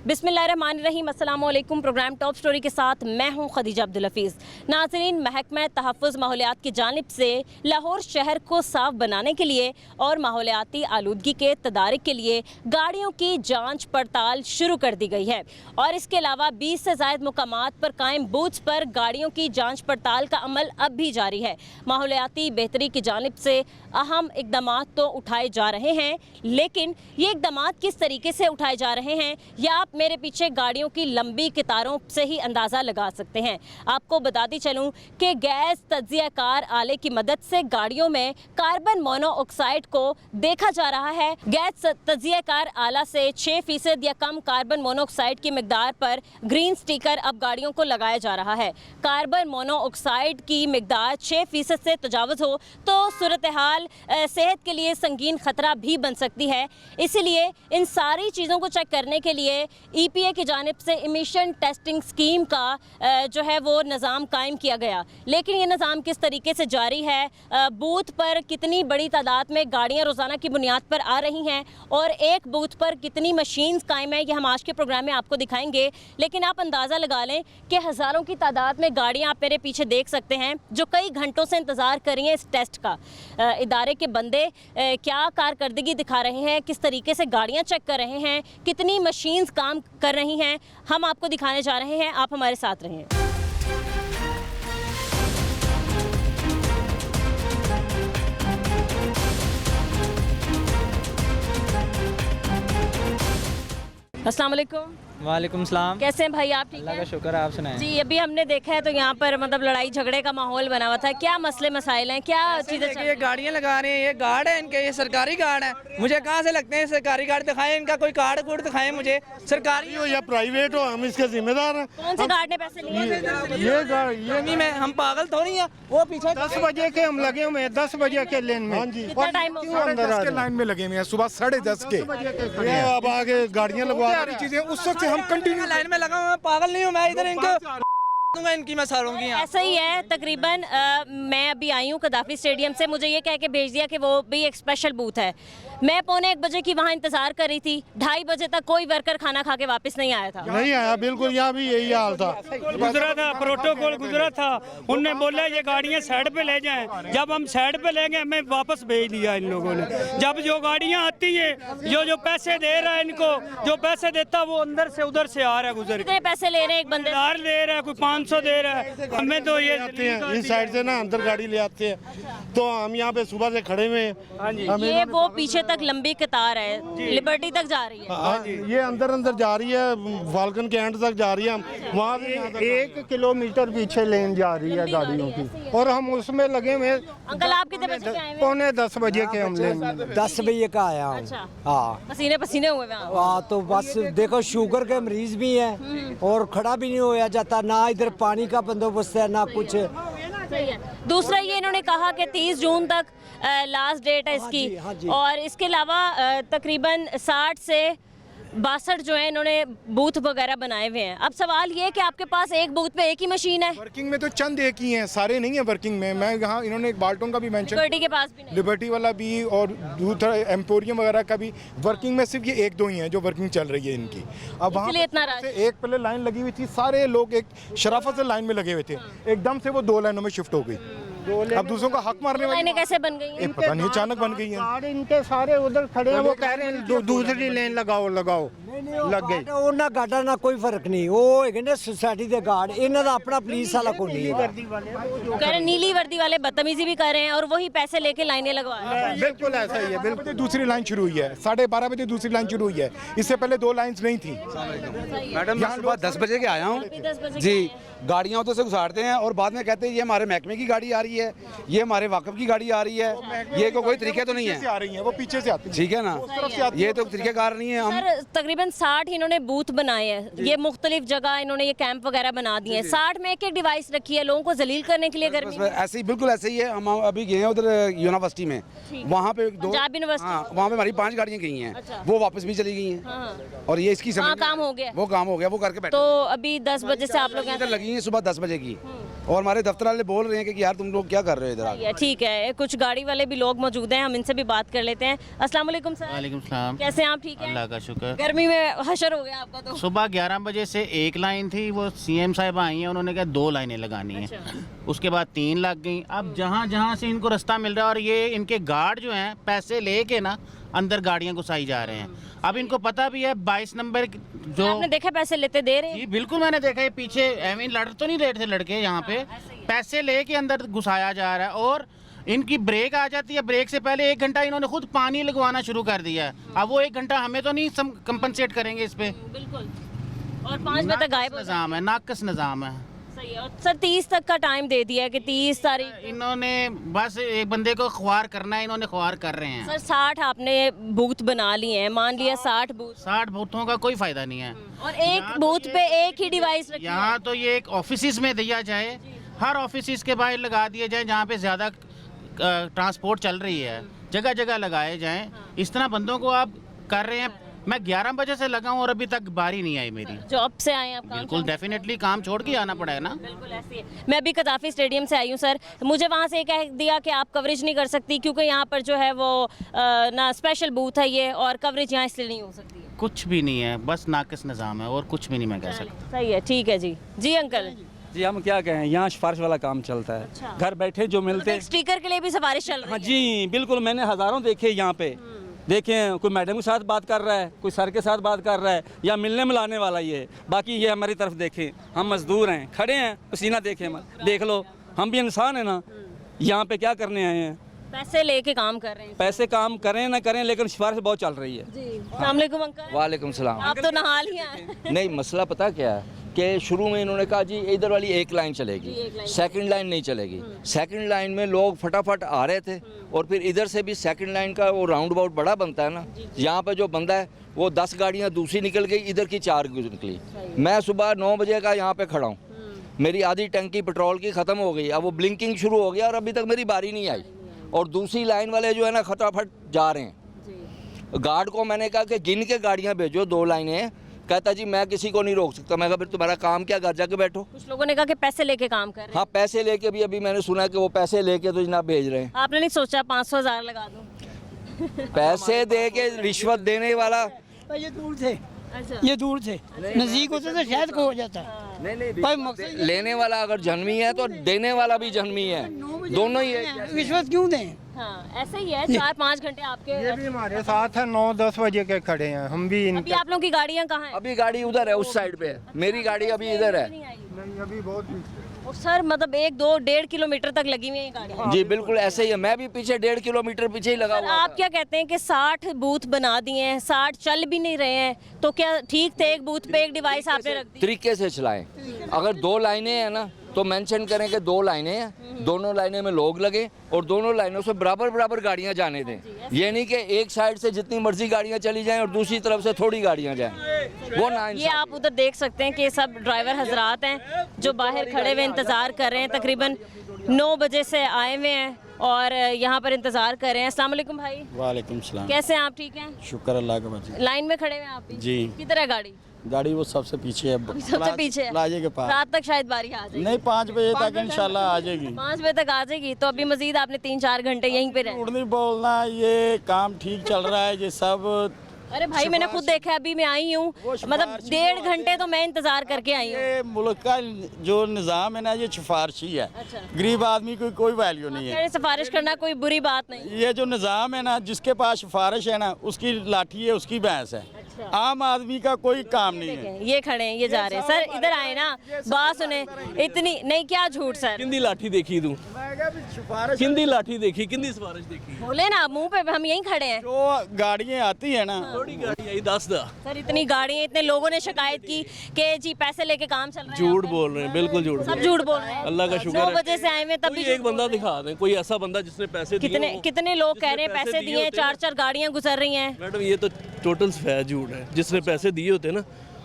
बिस्मिल्लाहिर्रहमानिर्रहीम, अस्सलाम वालेकुम। प्रोग्राम टॉप स्टोरी के साथ मैं हूं खदीजा अब्दुल हफीज़। नाज़रीन, महकमा तहफ़्फ़ुज़ माहौलियात की जानिब से लाहौर शहर को साफ़ बनाने के लिए और माहौलियाती आलूदगी के तदारिक के लिए गाड़ियों की जांच पड़ताल शुरू कर दी गई है और इसके अलावा 20 से ज़ायद मुकामात पर कायम बूथ्स पर गाड़ियों की जांच पड़ताल का अमल अब भी जारी है। माहौलियाती बेहतरी की जानिब से अहम इक़दामात तो उठाए जा रहे हैं, लेकिन ये इक़दामात किस तरीके से उठाए जा रहे हैं या आप मेरे पीछे गाड़ियों की लंबी कतारों से ही अंदाज़ा लगा सकते हैं। आपको बताती चलूं कि गैस तज्ज़ियाकार आले की मदद से गाड़ियों में कार्बन मोनोऑक्साइड को देखा जा रहा है। गैस तज्ज़ियाकार आला से 6% या कम कार्बन मोनोऑक्साइड की मिकदार पर ग्रीन स्टिकर अब गाड़ियों को लगाया जा रहा है। कार्बन मोनोऑक्साइड की मिकदार 6% से तजावुज़ हो तो सूरत हाल सेहत के लिए संगीन खतरा भी बन सकती है। इसीलिए इन सारी चीज़ों को चेक करने के लिए EPA की जानिब से इमिशन टेस्टिंग स्कीम का जो है वो निज़ाम कायम किया गया। लेकिन ये निज़ाम किस तरीके से जारी है, बूथ पर कितनी बड़ी तादाद में गाड़ियाँ रोज़ाना की बुनियाद पर आ रही हैं और एक बूथ पर कितनी मशीन्स कायम है, ये हम आज के प्रोग्राम में आपको दिखाएंगे। लेकिन आप अंदाज़ा लगा लें कि हज़ारों की तादाद में गाड़ियाँ आप मेरे पीछे देख सकते हैं जो कई घंटों से इंतज़ार कर रही हैं इस टेस्ट का। इदारे के बंदे क्या कारकर्दगी दिखा रहे हैं, किस तरीके से गाड़ियाँ चेक कर रहे हैं, कितनी मशीन्स काम कर रही हैं, हम आपको दिखाने जा रहे हैं। आप हमारे साथ रहें। अस्सलाम वालेकुम। वालेकुम सलाम। कैसे हैं भाई आप? ठीक अल्लाह है, का शुक्र है, आप सुनाएं। जी अभी हमने देखा है तो यहाँ पर मतलब लड़ाई झगड़े का माहौल बना हुआ था। क्या मसले मसाइल हैं, क्या चीज़ें चल रही ये हैं? गाड़ियाँ लगा रहे हैं, ये गार्ड है इनके, ये सरकारी गार्ड है। मुझे कहाँ से लगते हैं सरकारी गार्ड? दिखाएं इनका कोई कार्ड कूड दिखाएं मुझे। सरकारी हो या प्राइवेट हो, हम इसके जिम्मेदार हैं। कौन से गार्ड ने पैसे लिए? ये नहीं, मैं हम पागल थोड़ी हैं। वो पीछे 10 बजे के हम लगे हुए हैं, 10 बजे के लेन में। हाँ जी, कितना टाइम हो क्यों गया? अंदर आ के रहे लाइन में लगे हुए हैं, सुबह 10:30 के। हैं? अब आगे गाड़ियाँ लगवा सारी चीजें उस वक्त से हम कंटिन्यू लाइन में लगा हुआ, पागल नहीं हूँ मैं। इधर इनको दूंगा, इनकी मैं सारों की। ऐसा ही है तकरीबन। मैं अभी आई हूँ कदाफी स्टेडियम से, मुझे ये कह के भेज दिया कि वो भी एक स्पेशल बूथ है। मैं 1:45 बजे की वहाँ इंतजार कर रही थी, 2:30 बजे तक कोई वर्कर खाना खा के वापस नहीं आया था। नहीं आया, बिल्कुल यहाँ भी यही हाल था। गुजरा था, प्रोटोकॉल गुजरा था, उनने बोला ये गाड़ियाँ साइड पे ले जाएं। जब हम साइड पे ले गए हमें वापस भेज दिया इन लोगों ने। जब जो गाड़ियाँ आती है, जो पैसे दे रहा है इनको, जो पैसे देता वो अंदर से उधर से आ रहा है गुजर कितने पैसे ले रहे हैं एक बंदे से? 1000 दे रहा है, कोई 500 दे रहा है। हमें तो ये आते हैं इस साइड से ना, अंदर गाड़ी ले आते हैं, तो हम यहाँ पे सुबह से खड़े हुए हैं। ये वो पीछे तक लंबी कतार है, लिबर्टी तक जा रही है। हाँ, ये अंदर जा रही है, फाल्कन के एंड तक जा रही है। वहाँ से 1 किलोमीटर पीछे लेन जा रही है गाड़ियों की, और हम उसमें लगे हुए हैं। अंकल आप कितने बजे के आए हुए? 9:45 बजे के हम लेन में। 10 बजे का आया हूँ। अच्छा, हाँ पसीने पसीने हुए हैं। हाँ, तो बस देखो शुगर के मरीज भी हैं और खड़ा भी नहीं होया जाता, ना इधर पानी का बंदोबस्त है ना कुछ। सही है। दूसरा ये इन्होंने कहा कि 30 जून तक लास्ट डेट है इसकी। हाँ जी, हाँ जी। और इसके अलावा तकरीबन 60 से 62 जो है इन्होंने बूथ वगैरह बनाए हुए हैं। अब सवाल ये है कि आपके पास एक बूथ पे एक ही मशीन है? वर्किंग में तो चंद एक ही हैं, सारे नहीं है वर्किंग में। मैं यहाँ इन्होंने एक बाल्टों का भी मेंशन, लिबर्टी के पास भी नहीं। लिबर्टी वाला भी और दूसरा एम्पोरियम वगैरह का भी। वर्किंग में सिर्फ ये 1-2 ही हैं जो वर्किंग चल रही है इनकी। अब वहाँ इसलिए इतना रश। से एक पहले लाइन लगी हुई थी, सारे लोग एक शराफत से लाइन में लगे हुए थे, एकदम से वो 2 लाइनों में शिफ्ट हो गई। अब दूसरों का हक मारने लाइनें वाली कैसे बन गई हैं? पता नहीं, अचानक बन गई है। गार्ड इनके सारे उधर खड़े हैं, वो कह रहे हैं दूसरी लेन लगाओ लग गई। ਉਹਨਾਂ ਗਾਰਡਾਂ ਨਾਲ ਕੋਈ ਫਰਕ ਨਹੀਂ, ਉਹ ਹੈਗੇ ਨੇ ਸੁਸਾਇਟੀ ਦੇ ਗਾਰਡ, ਇਹਨਾਂ ਦਾ ਆਪਣਾ ਪੁਲਿਸ ਵਾਲਾ ਕੋਈ नहीं है। कह रहे नीली वर्दी वाले बदतमीजी भी कर रहे हैं और वही पैसे लेके लाइनें लगवा रहे हैं। बिल्कुल ऐसा ही है, बिल्कुल। दूसरी लाइन शुरू हुई है, 12:30 बजे दूसरी लाइन शुरू हुई है, इससे पहले 2 लाइन्स नहीं थी। मैडम मैं सुबह 10 बजे के आया हूँ 10 बजे जी। गाड़ियाँ उधर से घुसाड़ते हैं और बाद में कहते हैं ये हमारे महकमे की गाड़ी आ रही है, ये हमारे वाकफ की गाड़ी आ रही है। ये कोई तरीका तो नहीं पीछे से है, आ रही है, वो पीछे से आती है। ठीक है ना, ये तो तरीक़ाकार नहीं है। हम सर तकरीबन 60 इन्होंने बूथ बनाए हैं, ये मुख्तलिफ जगह इन्होंने ये कैंप वगैरह बना दिए हैं। 60 में एक बस रखी है लोगों को जलील करने के लिए गर्मी में। ऐसे ही बिल्कुल ऐसे ही है। हम अभी गए हैं उधर यूनिवर्सिटी में, वहाँ पे 2 पंजाब यूनिवर्सिटी। हाँ, वहाँ पे हमारी 5 गाड़ियाँ गई हैं। अच्छा। वो वापस भी चली गई हैं। हाँ। और ये इसकी हाँ, समझ काम हो गया। वो काम हो गया, वो करके बैठे। तो अभी 10 बजे से आप लोग इधर लगी हैं सुबह 10 बजे की। और हमारे दफ्तर वाले बोल रहे हैं कि यार तुम लोग क्या कर रहे हो इधर आके। ठीक है, कुछ गाड़ी वाले भी लोग मौजूद हैं, हम इनसे भी बात कर लेते हैं। अस्सलाम वालेकुम सर। वालेकुम सलाम। कैसे हैं आप? ठीक है, अल्लाह का शुक्र। गर्मी में हशर हो गया आपका तो। सुबह 11 बजे से एक लाइन थी, वो सीएम साहब आई हैं, उन्होंने कहा 2 लाइनें लगानी हैं। उसके बाद 3 लग गई। अब जहाँ जहाँ से इनको रास्ता मिल रहा है, और ये इनके गार्ड जो हैं पैसे लेके ना अंदर गाड़ियाँ घुसाई जा रहे हैं। अब इनको पता भी है 22 नंबर जो आपने देखा पैसे लेते दे रहे हैं? जी बिल्कुल, मैंने देखा है पीछे एवं लड़ तो नहीं रहे थे लड़के, यहाँ पे पैसे लेके अंदर घुसाया जा रहा है। और इनकी ब्रेक आ जाती है, ब्रेक से पहले 1 घंटा इन्होंने खुद पानी लगवाना शुरू कर दिया है। अब वो 1 घंटा हमें तो नहीं कंपनसेट करेंगे इस पे। बिल्कुल। और 5 बजे तक गायब हो जाए। निज़ाम है, नाकस निज़ाम है। सही है। और सर 30 तक का टाइम दे दिया है कि 30 तारीख। इन्होंने बस एक बंदे को ख्वार करना है, इन्होंने ख्वार कर रहे हैं। सर 60 आपने बूथ बना लिए हैं, मान लिया 60 बूथ। 60 बूथों का कोई फायदा नहीं है। और एक बूथ पे एक ही डिवाइस रखी है। यहाँ तो ये एक ऑफिस में दिया जाए, हर ऑफिस के बाहर लगा दिए जाए जहाँ पे ज़्यादा ट्रांसपोर्ट चल रही है, जगह जगह लगाए जाएं। इस तरह बंदों को आप कर रहे हैं। मैं 11 बजे से लगा हूँ और अभी तक बारी नहीं आई मेरी। जॉब से आए हैं आप? बिल्कुल, डेफिनेटली काम छोड़ के आना पड़ेगा ना। बिल्कुल ऐसी है। मैं भी कदाफी स्टेडियम से आई हूँ सर, मुझे वहाँ से कह दिया कि आप कवरेज नहीं कर सकती क्योंकि यहाँ पर जो है वो ना स्पेशल बूथ है ये, और कवरेज यहाँ इसलिए नहीं हो सकती है। कुछ भी नहीं है, बस नाकिस निज़ाम है और कुछ भी नहीं मैं कह सकता। सही है, ठीक है जी। जी अंकल। जी हम क्या कहें, यहाँ सिफारिश वाला काम चलता है। अच्छा। घर बैठे जो मिलते हैं। स्पीकर के लिए भी सिफारिश चल रही हाँ है? जी बिल्कुल, मैंने हज़ारों देखे यहाँ पे। देखें, कोई मैडम के साथ बात कर रहा है, कोई सर के साथ बात कर रहा है, या मिलने मिलाने वाला ये है। बाकी ये हमारी तरफ देखें, हम मजदूर हैं, खड़े हैं, पसीना देखें मत, देख लो, हम भी इंसान हैं ना। यहाँ पे क्या करने आए हैं? पैसे लेके काम कर रहे हैं। पैसे काम करें ना करें, लेकिन सिफारिश बहुत चल रही है। जी। अस्सलाम वालेकुम अंकल। वालेकुम सलाम। आप तो नहा लिए हैं। नहीं, मसला पता क्या है कि शुरू में इन्होंने कहा जी इधर वाली एक लाइन चलेगी, सेकंड लाइन नहीं चलेगी। सेकंड लाइन में लोग फटाफट आ रहे थे, और फिर इधर से भी सेकंड लाइन का वो राउंड अबाउट बड़ा बनता है ना, यहाँ पे जो बंदा है वो 10 गाड़ियाँ दूसरी निकल गई, इधर की 4 निकली। मैं सुबह 9 बजे का यहाँ पे खड़ा हूँ, मेरी आधी टंकी पेट्रोल की ख़त्म हो गई। अब वो ब्लिंकिंग शुरू हो गया और अभी तक मेरी बारी नहीं आई, और दूसरी लाइन वाले जो है ना फटाफट जा रहे हैं। गार्ड को मैंने कहा कि गिन के गाड़ियाँ भेजो, 2 लाइनें। कहता जी मैं किसी को नहीं रोक सकता। मैं कहा फिर तुम्हारा काम क्या, घर जाके बैठो। कुछ लोगों ने कहा कि पैसे लेके काम कर रहे हैं। हाँ, पैसे लेके भी अभी मैंने सुना कि वो पैसे लेके तो जनाब भेज रहे हैं। आपने नहीं सोचा 500,000 लगा दूं? पैसे दे के रिश्वत देने वाला। ये दूर थे। अच्छा। ये दूर थे, नजदीक होते तो शायद को हो जाता। नहीं, लेने वाला अगर जन्मी है तो देने वाला भी जन्मी है, दोनों ही है। रिश्वत क्यों दें? हाँ, ऐसे ही है। 4-5 घंटे आपके। ये भी हमारे साथ है, 9-10 बजे के खड़े हैं हम भी। अभी आप लोगों की गाड़ियाँ कहाँ हैं? अभी गाड़ी उधर है, उस साइड पे है, मेरी गाड़ी अभी इधर है। नहीं, अभी बहुत। और सर मतलब 1-2-1.5 किलोमीटर तक लगी हुई है गाड़ियाँ। जी बिल्कुल ऐसे ही है, मैं भी पीछे 1.5 किलोमीटर पीछे ही लगा हुआ आप क्या कहते हैं कि 60 बूथ बना दिए हैं, 60 चल भी नहीं रहे हैं, तो क्या ठीक थे? एक बूथ पे एक डिवाइस आपने रख दी। तरीके से चलाएं। अगर 2 लाइनें हैं ना तो मेंशन करें कि 2 लाइनें हैं, दोनों लाइनें में लोग लगे और दोनों लाइनों से बराबर बराबर गाड़ियां जाने दें। ये नहीं कि एक साइड से जितनी मर्जी गाड़ियां चली जाएं और दूसरी तरफ से थोड़ी गाड़ियां जाएं, वो ना। ये आप उधर देख सकते हैं कि ये सब ड्राइवर हजरात हैं जो बाहर खड़े हुए इंतज़ार कर रहे हैं। तकरीबन 9 बजे से आए हुए हैं और यहाँ पर इंतज़ार कर रहे हैं। अस्सलाम वालेकुम भाई। वालेकुम सलाम। कैसे हैं आप? ठीक हैं, शुक्र अल्लाह का। बच्चे लाइन में खड़े हुए हैं आप भी? जी। किधर है गाड़ी? गाड़ी वो सबसे पीछे है, सबसे पीछे है। प्लाजे के पास। रात तक शायद बारी आ जाएगी। नहीं, 5 बजे तक इंशाल्लाह आ जाएगी। 5 बजे तक आ जाएगी, तो अभी मजीद आपने 3-4 घंटे यहीं पे रहे। झूठ नहीं बोलना, ये काम ठीक चल रहा है, ये सब। अरे भाई मैंने खुद देखा, अभी मैं आई हूँ, मतलब 1.5 घंटे तो मैं इंतजार करके आई हूँ। ये मुल्क का जो निज़ाम है ना, ये सिफारशी है। अच्छा। गरीब आदमी को कोई वैल्यू नहीं है। सिफारिश करना कोई बुरी बात नहीं। ये जो निज़ाम है ना, जिसके पास सिफारिश है ना, उसकी लाठी है, उसकी भैंस है। आम आदमी का कोई काम नहीं है। ये खड़े हैं, ये जा रहे हैं। सर इधर आए ना, बात सुने। इतनी नहीं, क्या झूठ सर। किंदी लाठी देखी तू? किंदी लाठी देखी, किंदी सिफारिश देखी? बोले ना मुंह पे, हम यहीं खड़े हैं। जो गाड़ियाँ आती है ना, थोड़ी गाड़ी आई 10 दा। सर इतनी गाड़ियाँ, इतने लोगों ने शिकायत की कि जी पैसे लेके काम चल रहा है। झूठ बोल रहे हैं, बिल्कुल झूठ। सब झूठ बोल रहे हैं। अल्लाह का शुक्र है। 9 बजे से आए हुए तब भी एक बंदा दिखा दें, कोई ऐसा बंदा जिसने पैसे दिए। कितने लोग कह रहे हैं पैसे दिए, 4-4 गाड़ियाँ गुजर रही हैं। मैडम ये तो टोटल सफेद झूठ है। जिसने पैसे दिए होते ना,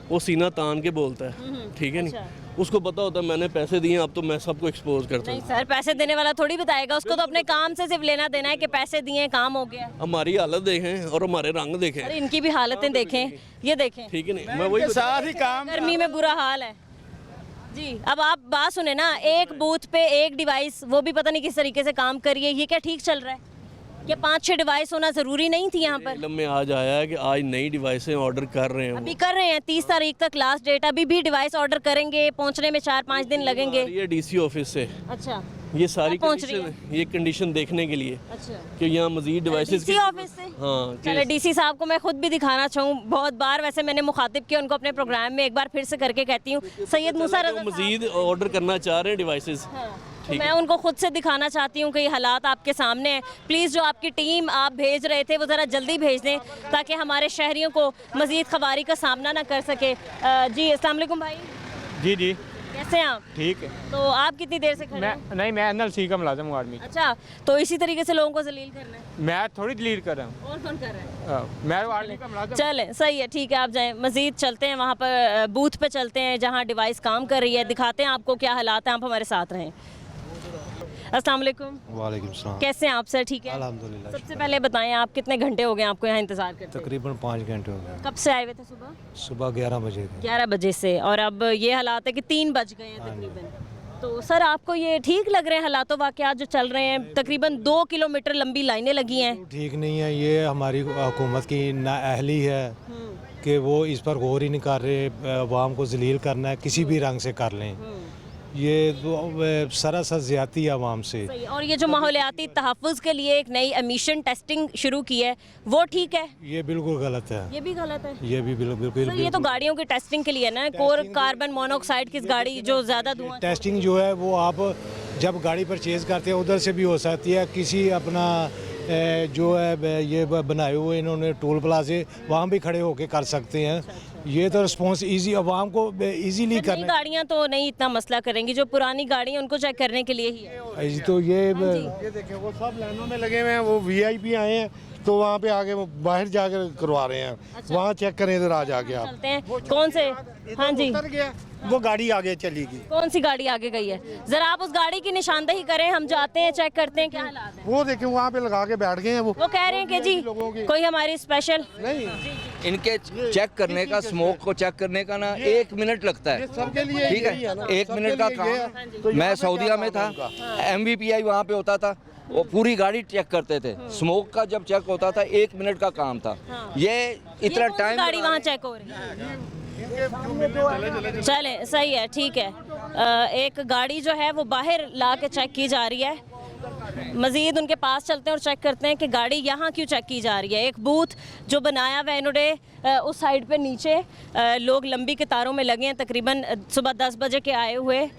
वो सीना तान के बोलता है, ठीक है नहीं? उसको पता होता है मैंने पैसे दिए, अब तो मैं सबको एक्सपोज करता हूँ। सर पैसे देने वाला थोड़ी बताएगा, उसको तो अपने काम से सिर्फ लेना देना है कि पैसे दिए, काम हो गया। हमारी हालत देखें और हमारे रंग देखें। अरे इनकी भी हालतें देखें, ये देखें, ठीक है नहीं? मैं वही साथ ही काम। गर्मी में बुरा हाल है। जी अब आप बात सुने ना, एक बूथ पे एक डिवाइस, वो भी पता नहीं किस तरीके से काम कर रही है, ये क्या ठीक चल रहा है? ये 5-6 डिवाइस होना जरूरी नहीं थी यहाँ पर? इलम में आज आया है कि आज नई डिवाइसें ऑर्डर कर रहे हैं अभी कर रहे हैं, 30 तारीख तक लास्ट डेट, अभी भी डिवाइस ऑर्डर करेंगे, पहुँचने में 4-5 दिन लगेंगे। ये डीसी ऑफिस से अच्छा, ये सारी पहुंच रही कंडीशन, ये कंडीशन देखने के लिए अच्छा कि यहाँ मजीद डिवाइसेस डीसी ऑफिस से। हाँ चले डीसी साहब को मैं खुद भी दिखाना चाहूँ, बहुत बार वैसे मैंने मुखातिब किया उनको अपने प्रोग्राम में, एक बार फिर से करके कहती हूँ, सैयद मूसा रज़ा मजीद ऑर्डर करना चाह रहे हैं डिवाइसेस। तो मैं उनको खुद से दिखाना चाहती हूँ कि ये हालात आपके सामने हैं। प्लीज़ जो आपकी टीम आप भेज रहे थे वो ज़रा जल्दी भेज दें ताकि हमारे शहरियों को मज़ीद खबारी का सामना ना कर सके। जी अस्सलाम वालेकुम भाई। जी जी कैसे हैं आप? ठीक है। तो आप कितनी देर से खड़े हैं? नहीं, मैं NLC का मुलाजिम हूँ आदमी। अच्छा, तो इसी तरीके से लोगों को जलील करना है? मैं थोड़ी दलील कर रहा हूँ। और कौन कर रहा है? मैं आर्मी का मुलाजिम। चलें सही है, ठीक है, आप जाएं, मज़ीद चलते हैं वहाँ पर, बूथ पे चलते हैं जहाँ डिवाइस काम कर रही है, दिखाते हैं आपको क्या हालात हैं, आप हमारे साथ रहें। अस्सलाम वालेकुम। वालेकुम सलाम। कैसे हैं आप सर? ठीक है अल्हम्दुलिल्लाह। सबसे पहले बताएं आप कितने घंटे हो गए आपको यहाँ इंतज़ार करते? तकरीबन 5 घंटे हो गए। कब से आए हुए थे? सुबह सुबह 11 बजे। 11 बजे से, और अब ये हालात है कि 3 बज गए हैं तकरीबन। तो सर आपको ये ठीक लग रहे हैं हालात वाक़यात जो चल रहे हैं? तकरीबन 2 किलोमीटर लंबी लाइनें लगी हैं। ठीक नहीं है, ये हमारी हुकूमत की नाअहली है कि वो इस पर गौर ही नहीं कर रहे। अवाम को जलील करना है किसी भी रंग से कर लें, ये सरासर ज़्यादती है अवाम से। सही। और ये जो माहौलियाती तहफ़्फ़ुज़ के लिए एक नई एमिशन टेस्टिंग शुरू की है वो ठीक है? ये बिल्कुल गलत है। ये भी गलत है? ये भी बिल्कुल। ये तो गाड़ियों की टेस्टिंग के लिए ना, कोर कार्बन मोनोऑक्साइड की गाड़ी जो ज़्यादा धुआं। टेस्टिंग जो है वो आप जब गाड़ी परचेज़ करते हैं उधर से भी हो सकती है, किसी अपना जो है ये बनाए हुए इन्होंने टोल प्लाजे, वहाँ भी खड़े होके कर सकते हैं। ये तो रिस्पॉन्स इजी अवाम को इजीली करना। गाड़ियाँ तो नहीं इतना मसला करेंगी, जो पुरानी गाड़ी है उनको चेक करने के लिए ही है। तो ये देखें वो सब लाइनों में लगे हुए हैं, वो VIP आए हैं तो वहाँ पे आगे वो बाहर जाकर करवा रहे हैं। अच्छा। वहाँ चेक करें इधर आ जाके आप। चलते हैं कौन से? हाँ जी, वो गाड़ी आगे चलेगी। कौन सी गाड़ी आगे गई है? जरा आप उस गाड़ी की निशानदेही करें, हम जाते हैं चेक करते हैं क्या हालात है। वो देखें वहाँ पे लगा के बैठ गए हैं। वो कह रहे हैं कि जी कोई हमारी स्पेशल नहीं, इनके चेक करने का, स्मोक को चेक करने का ना 1 मिनट लगता है। सबके लिए ठीक है, 1 मिनट का काम। मैं सऊदीया में था, MVPI वहाँ पे होता था, वो पूरी गाड़ी चेक करते थे। स्मोक का जब चेक होता था 1 मिनट का काम था। ये इतना टाइम गाड़ी वहाँ चेक हो रही है। चले सही है, ठीक है। एक गाड़ी जो है वो बाहर ला के चेक की जा रही है। मज़ीद उनके पास चलते हैं और चेक करते हैं कि गाड़ी यहाँ क्यों चेक की जा रही है। एक बूथ जो बनाया हुआ है इन्होंने उस साइड पे नीचे, लोग लंबी कतारों में लगे हैं, तकरीबन सुबह 10 बजे के आए हुए।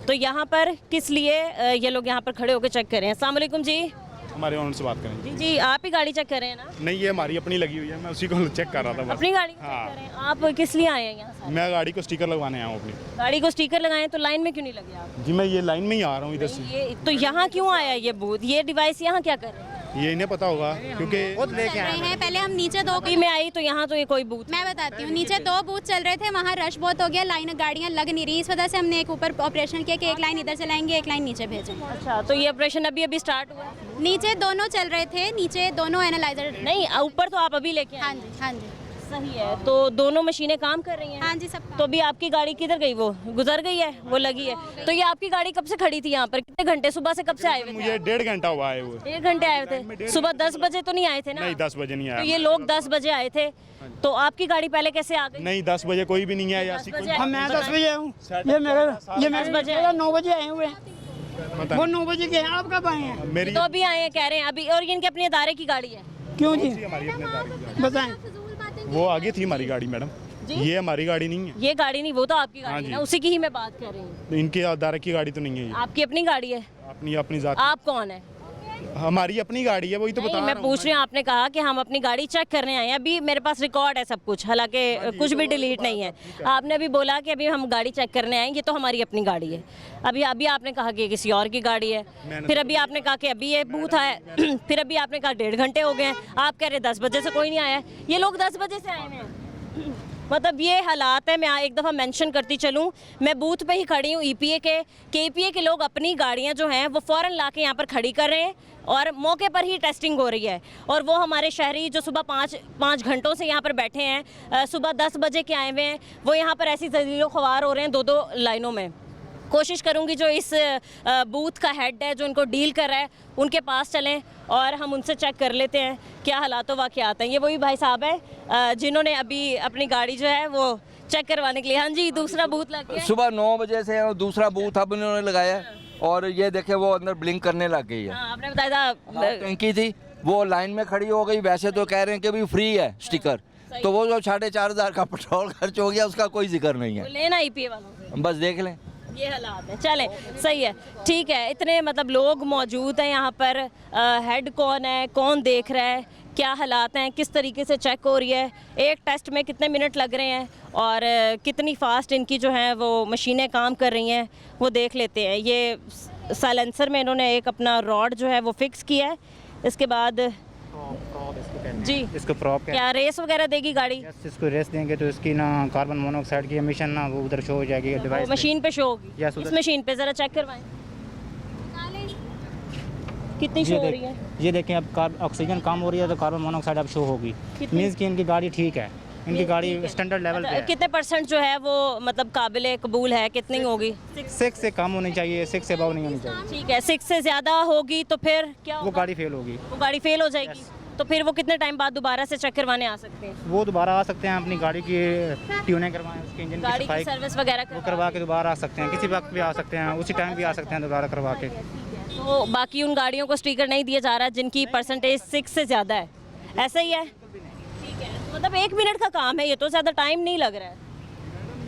तो यहाँ पर किस लिए ये लोग यहाँ पर खड़े होकर चेक कर रहे हैं? अस्सलाम वालेकुम जी। हमारे ऑनर से बात करें। जी जी, आप ही गाड़ी चेक कर रहे हैं ना? नहीं, ये हमारी अपनी लगी हुई है, मैं उसी को चेक कर रहा था बस। अपनी गाड़ी हाँ। चेक कर रहे हैं? आप किस लिए आए हैं यहाँ? मैं गाड़ी को स्टिकर लगवाने आया हूँ अपनी। गाड़ी को स्टिकर लगाएं तो लाइन में क्यों नहीं लगे आप? जी मैं ये लाइन में ही आ रहा हूँ इधर से। ये तो यहाँ क्यों आया ये बूथ, ये डिवाइस यहाँ क्या कर रहे हैं? ये इन्हें पता होगा क्योंकि लेके आए हैं। पहले हम नीचे 2 में आई तो यहाँ तो ये कोई बूथ, मैं बताती हूँ, नीचे 2 बूथ चल रहे थे, वहाँ रश बहुत हो गया, लाइन गाड़ियाँ लग नहीं रही, इस वजह से हमने एक ऊपर ऑपरेशन किया कि एक लाइन इधर से लाएंगे, एक लाइन नीचे भेजेंगे। अच्छा, तो ये ऑपरेशन अभी स्टार्ट हुआ? नीचे दोनों चल रहे थे, नीचे दोनों एनालाइजर। नहीं, ऊपर तो आप अभी लेके? हाँ जी, हाँ जी। सही है, तो दोनों मशीनें काम कर रही हैं? हाँ जी, सब। तो अभी आपकी गाड़ी किधर गई? वो गुजर गई है, वो लगी है। तो ये आपकी गाड़ी कब से खड़ी थी यहाँ पर? कितने घंटे सुबह से कब से आए हुए थे? मुझे 1.5 घंटा हुआ आए हुए। 1 घंटे आए हुए थे? सुबह 10 बजे तो नहीं आए थे ना? नहीं, 10 बजे नहीं आया। तो ये लोग 10 बजे आए थे, तो आपकी गाड़ी पहले कैसे आ गई? नहीं, 10 बजे कोई भी नहीं आया। मैं 10 बजे आया हूँ, ये मेरे 9 बजे आए हुए हैं, वो 9 बजे के हैं। आप कब आए हैं? मेरी तो अभी आए हैं कह रहे हैं अभी, और इनके अपने अदारे की गाड़ी है? क्यों जी, बताएं। वो आगे थी हमारी गाड़ी मैडम, ये हमारी गाड़ी नहीं है। ये गाड़ी नहीं, वो तो आपकी हाँ गाड़ी है ना, उसी की ही मैं बात कर रही हूँ। इनके अदारे की गाड़ी तो नहीं है ये। आपकी अपनी गाड़ी है? अपनी जात। आप कौन है? हमारी अपनी गाड़ी है, वही तो बता रहा मैं पूछ रही हूँ, आपने कहा कि हम अपनी गाड़ी चेक करने आए हैं। अभी मेरे पास रिकॉर्ड है सब कुछ, हालांकि कुछ भी डिलीट नहीं है। आपने अभी बोला कि अभी हम गाड़ी चेक करने आए, ये तो हमारी अपनी गाड़ी है। अभी आपने कहा कि किसी और की गाड़ी है, फिर अभी आपने कहा कि अभी ये बूथ है, फिर अभी आपने कहा 1.5 घंटे हो गए हैं, आप कह रहे 10 बजे से कोई नहीं आया है। ये लोग 10 बजे से आए हैं। मतलब ये हालात है। मैं एक दफ़ा मेंशन करती चलूँ, मैं बूथ पे ही खड़ी हूँ EPA के EPA के लोग अपनी गाड़ियाँ जो हैं वो फ़ौरन ला के यहाँ पर खड़ी कर रहे हैं और मौके पर ही टेस्टिंग हो रही है। और वो हमारे शहरी जो सुबह पाँच घंटों से यहाँ पर बैठे हैं, सुबह 10 बजे के आए हुए हैं, वो यहाँ पर ऐसी ज़लीलो ख्वार हो रहे हैं 2-2 लाइनों में। कोशिश करूंगी जो इस बूथ का हेड है जो इनको डील कर रहा है उनके पास चलें और हम उनसे चेक कर लेते हैं क्या हालात वाक़यात हैं। ये वही भाई साहब है जिन्होंने अभी अपनी गाड़ी जो है वो चेक करवाने के लिए, हाँ जी, दूसरा बूथ लग गया सुबह 9 बजे से दूसरा बूथ अब उन्होंने लगाया और ये देखे वो अंदर ब्लिंक करने लग गई है। आपने बताया था टंकी थी वो लाइन में खड़ी हो गई। वैसे तो कह रहे हैं कि भी फ्री है स्टिकर, तो वो जो 4,500 का पेट्रोल खर्च हो गया उसका कोई जिक्र नहीं है। लेना EPA वालों से, बस देख लें ये हालात है। चलें, सही है, ठीक है। इतने मतलब लोग मौजूद हैं यहाँ पर। हेड कौन है, कौन देख रहा है, क्या हालात हैं, किस तरीके से चेक हो रही है, एक टेस्ट में कितने मिनट लग रहे हैं और कितनी फ़ास्ट इनकी जो है वो मशीनें काम कर रही हैं, वो देख लेते हैं। ये साइलेंसर में इन्होंने एक अपना रॉड जो है वो फिक्स किया है। इसके बाद जी इसको प्रॉप क्या रेस वगैरह देगी गाड़ी? इसको रेस देंगे तो इसकी ना कार्बन मोनोऑक्साइड की एमिशन ना वो उधर शो हो जाएगी डिवाइस मशीन पे शो होगी। Yes, इस मशीन पे ज़रा चेक करवाएं कितनी शो हो रही है। ये देखें अब ऑक्सीजन कम हो रही है तो कार्बन मोनोऑक्साइड अब शो होगी। मीन्स कि इनकी गाड़ी ठीक है, इनकी गाड़ी स्टैंडर्ड लेवल पे है। कितने % जो है वो मतलब काबिल कबूल है, कितनी होगी? 6 से कम होनी चाहिए, 6 से अबव नहीं होनी चाहिए। ठीक है, 6 से ज़्यादा होगी तो फिर क्या वो गाड़ी फेल होगी। वो गाड़ी फेल हो जाएगी तो फिर वो कितने टाइम बाद दोबारा से चेक करवाने आ सकते हैं? वो दोबारा आ सकते हैं, अपनी गाड़ी की ट्यूनिंग करवाएं, उसके इंजन की गाड़ी सफाई की सर्विस वगैरह वो करवा के दोबारा आ सकते हैं, किसी वक्त भी आ सकते हैं, उसी टाइम भी आ सकते हैं दोबारा करवा के। तो बाकी उन गाड़ियों को स्टिकर नहीं दिया जा रहा जिनकी % 6 से ज़्यादा है, ऐसा ही है? ठीक है, मतलब 1 मिनट का काम है ये, तो ज़्यादा टाइम नहीं लग रहा है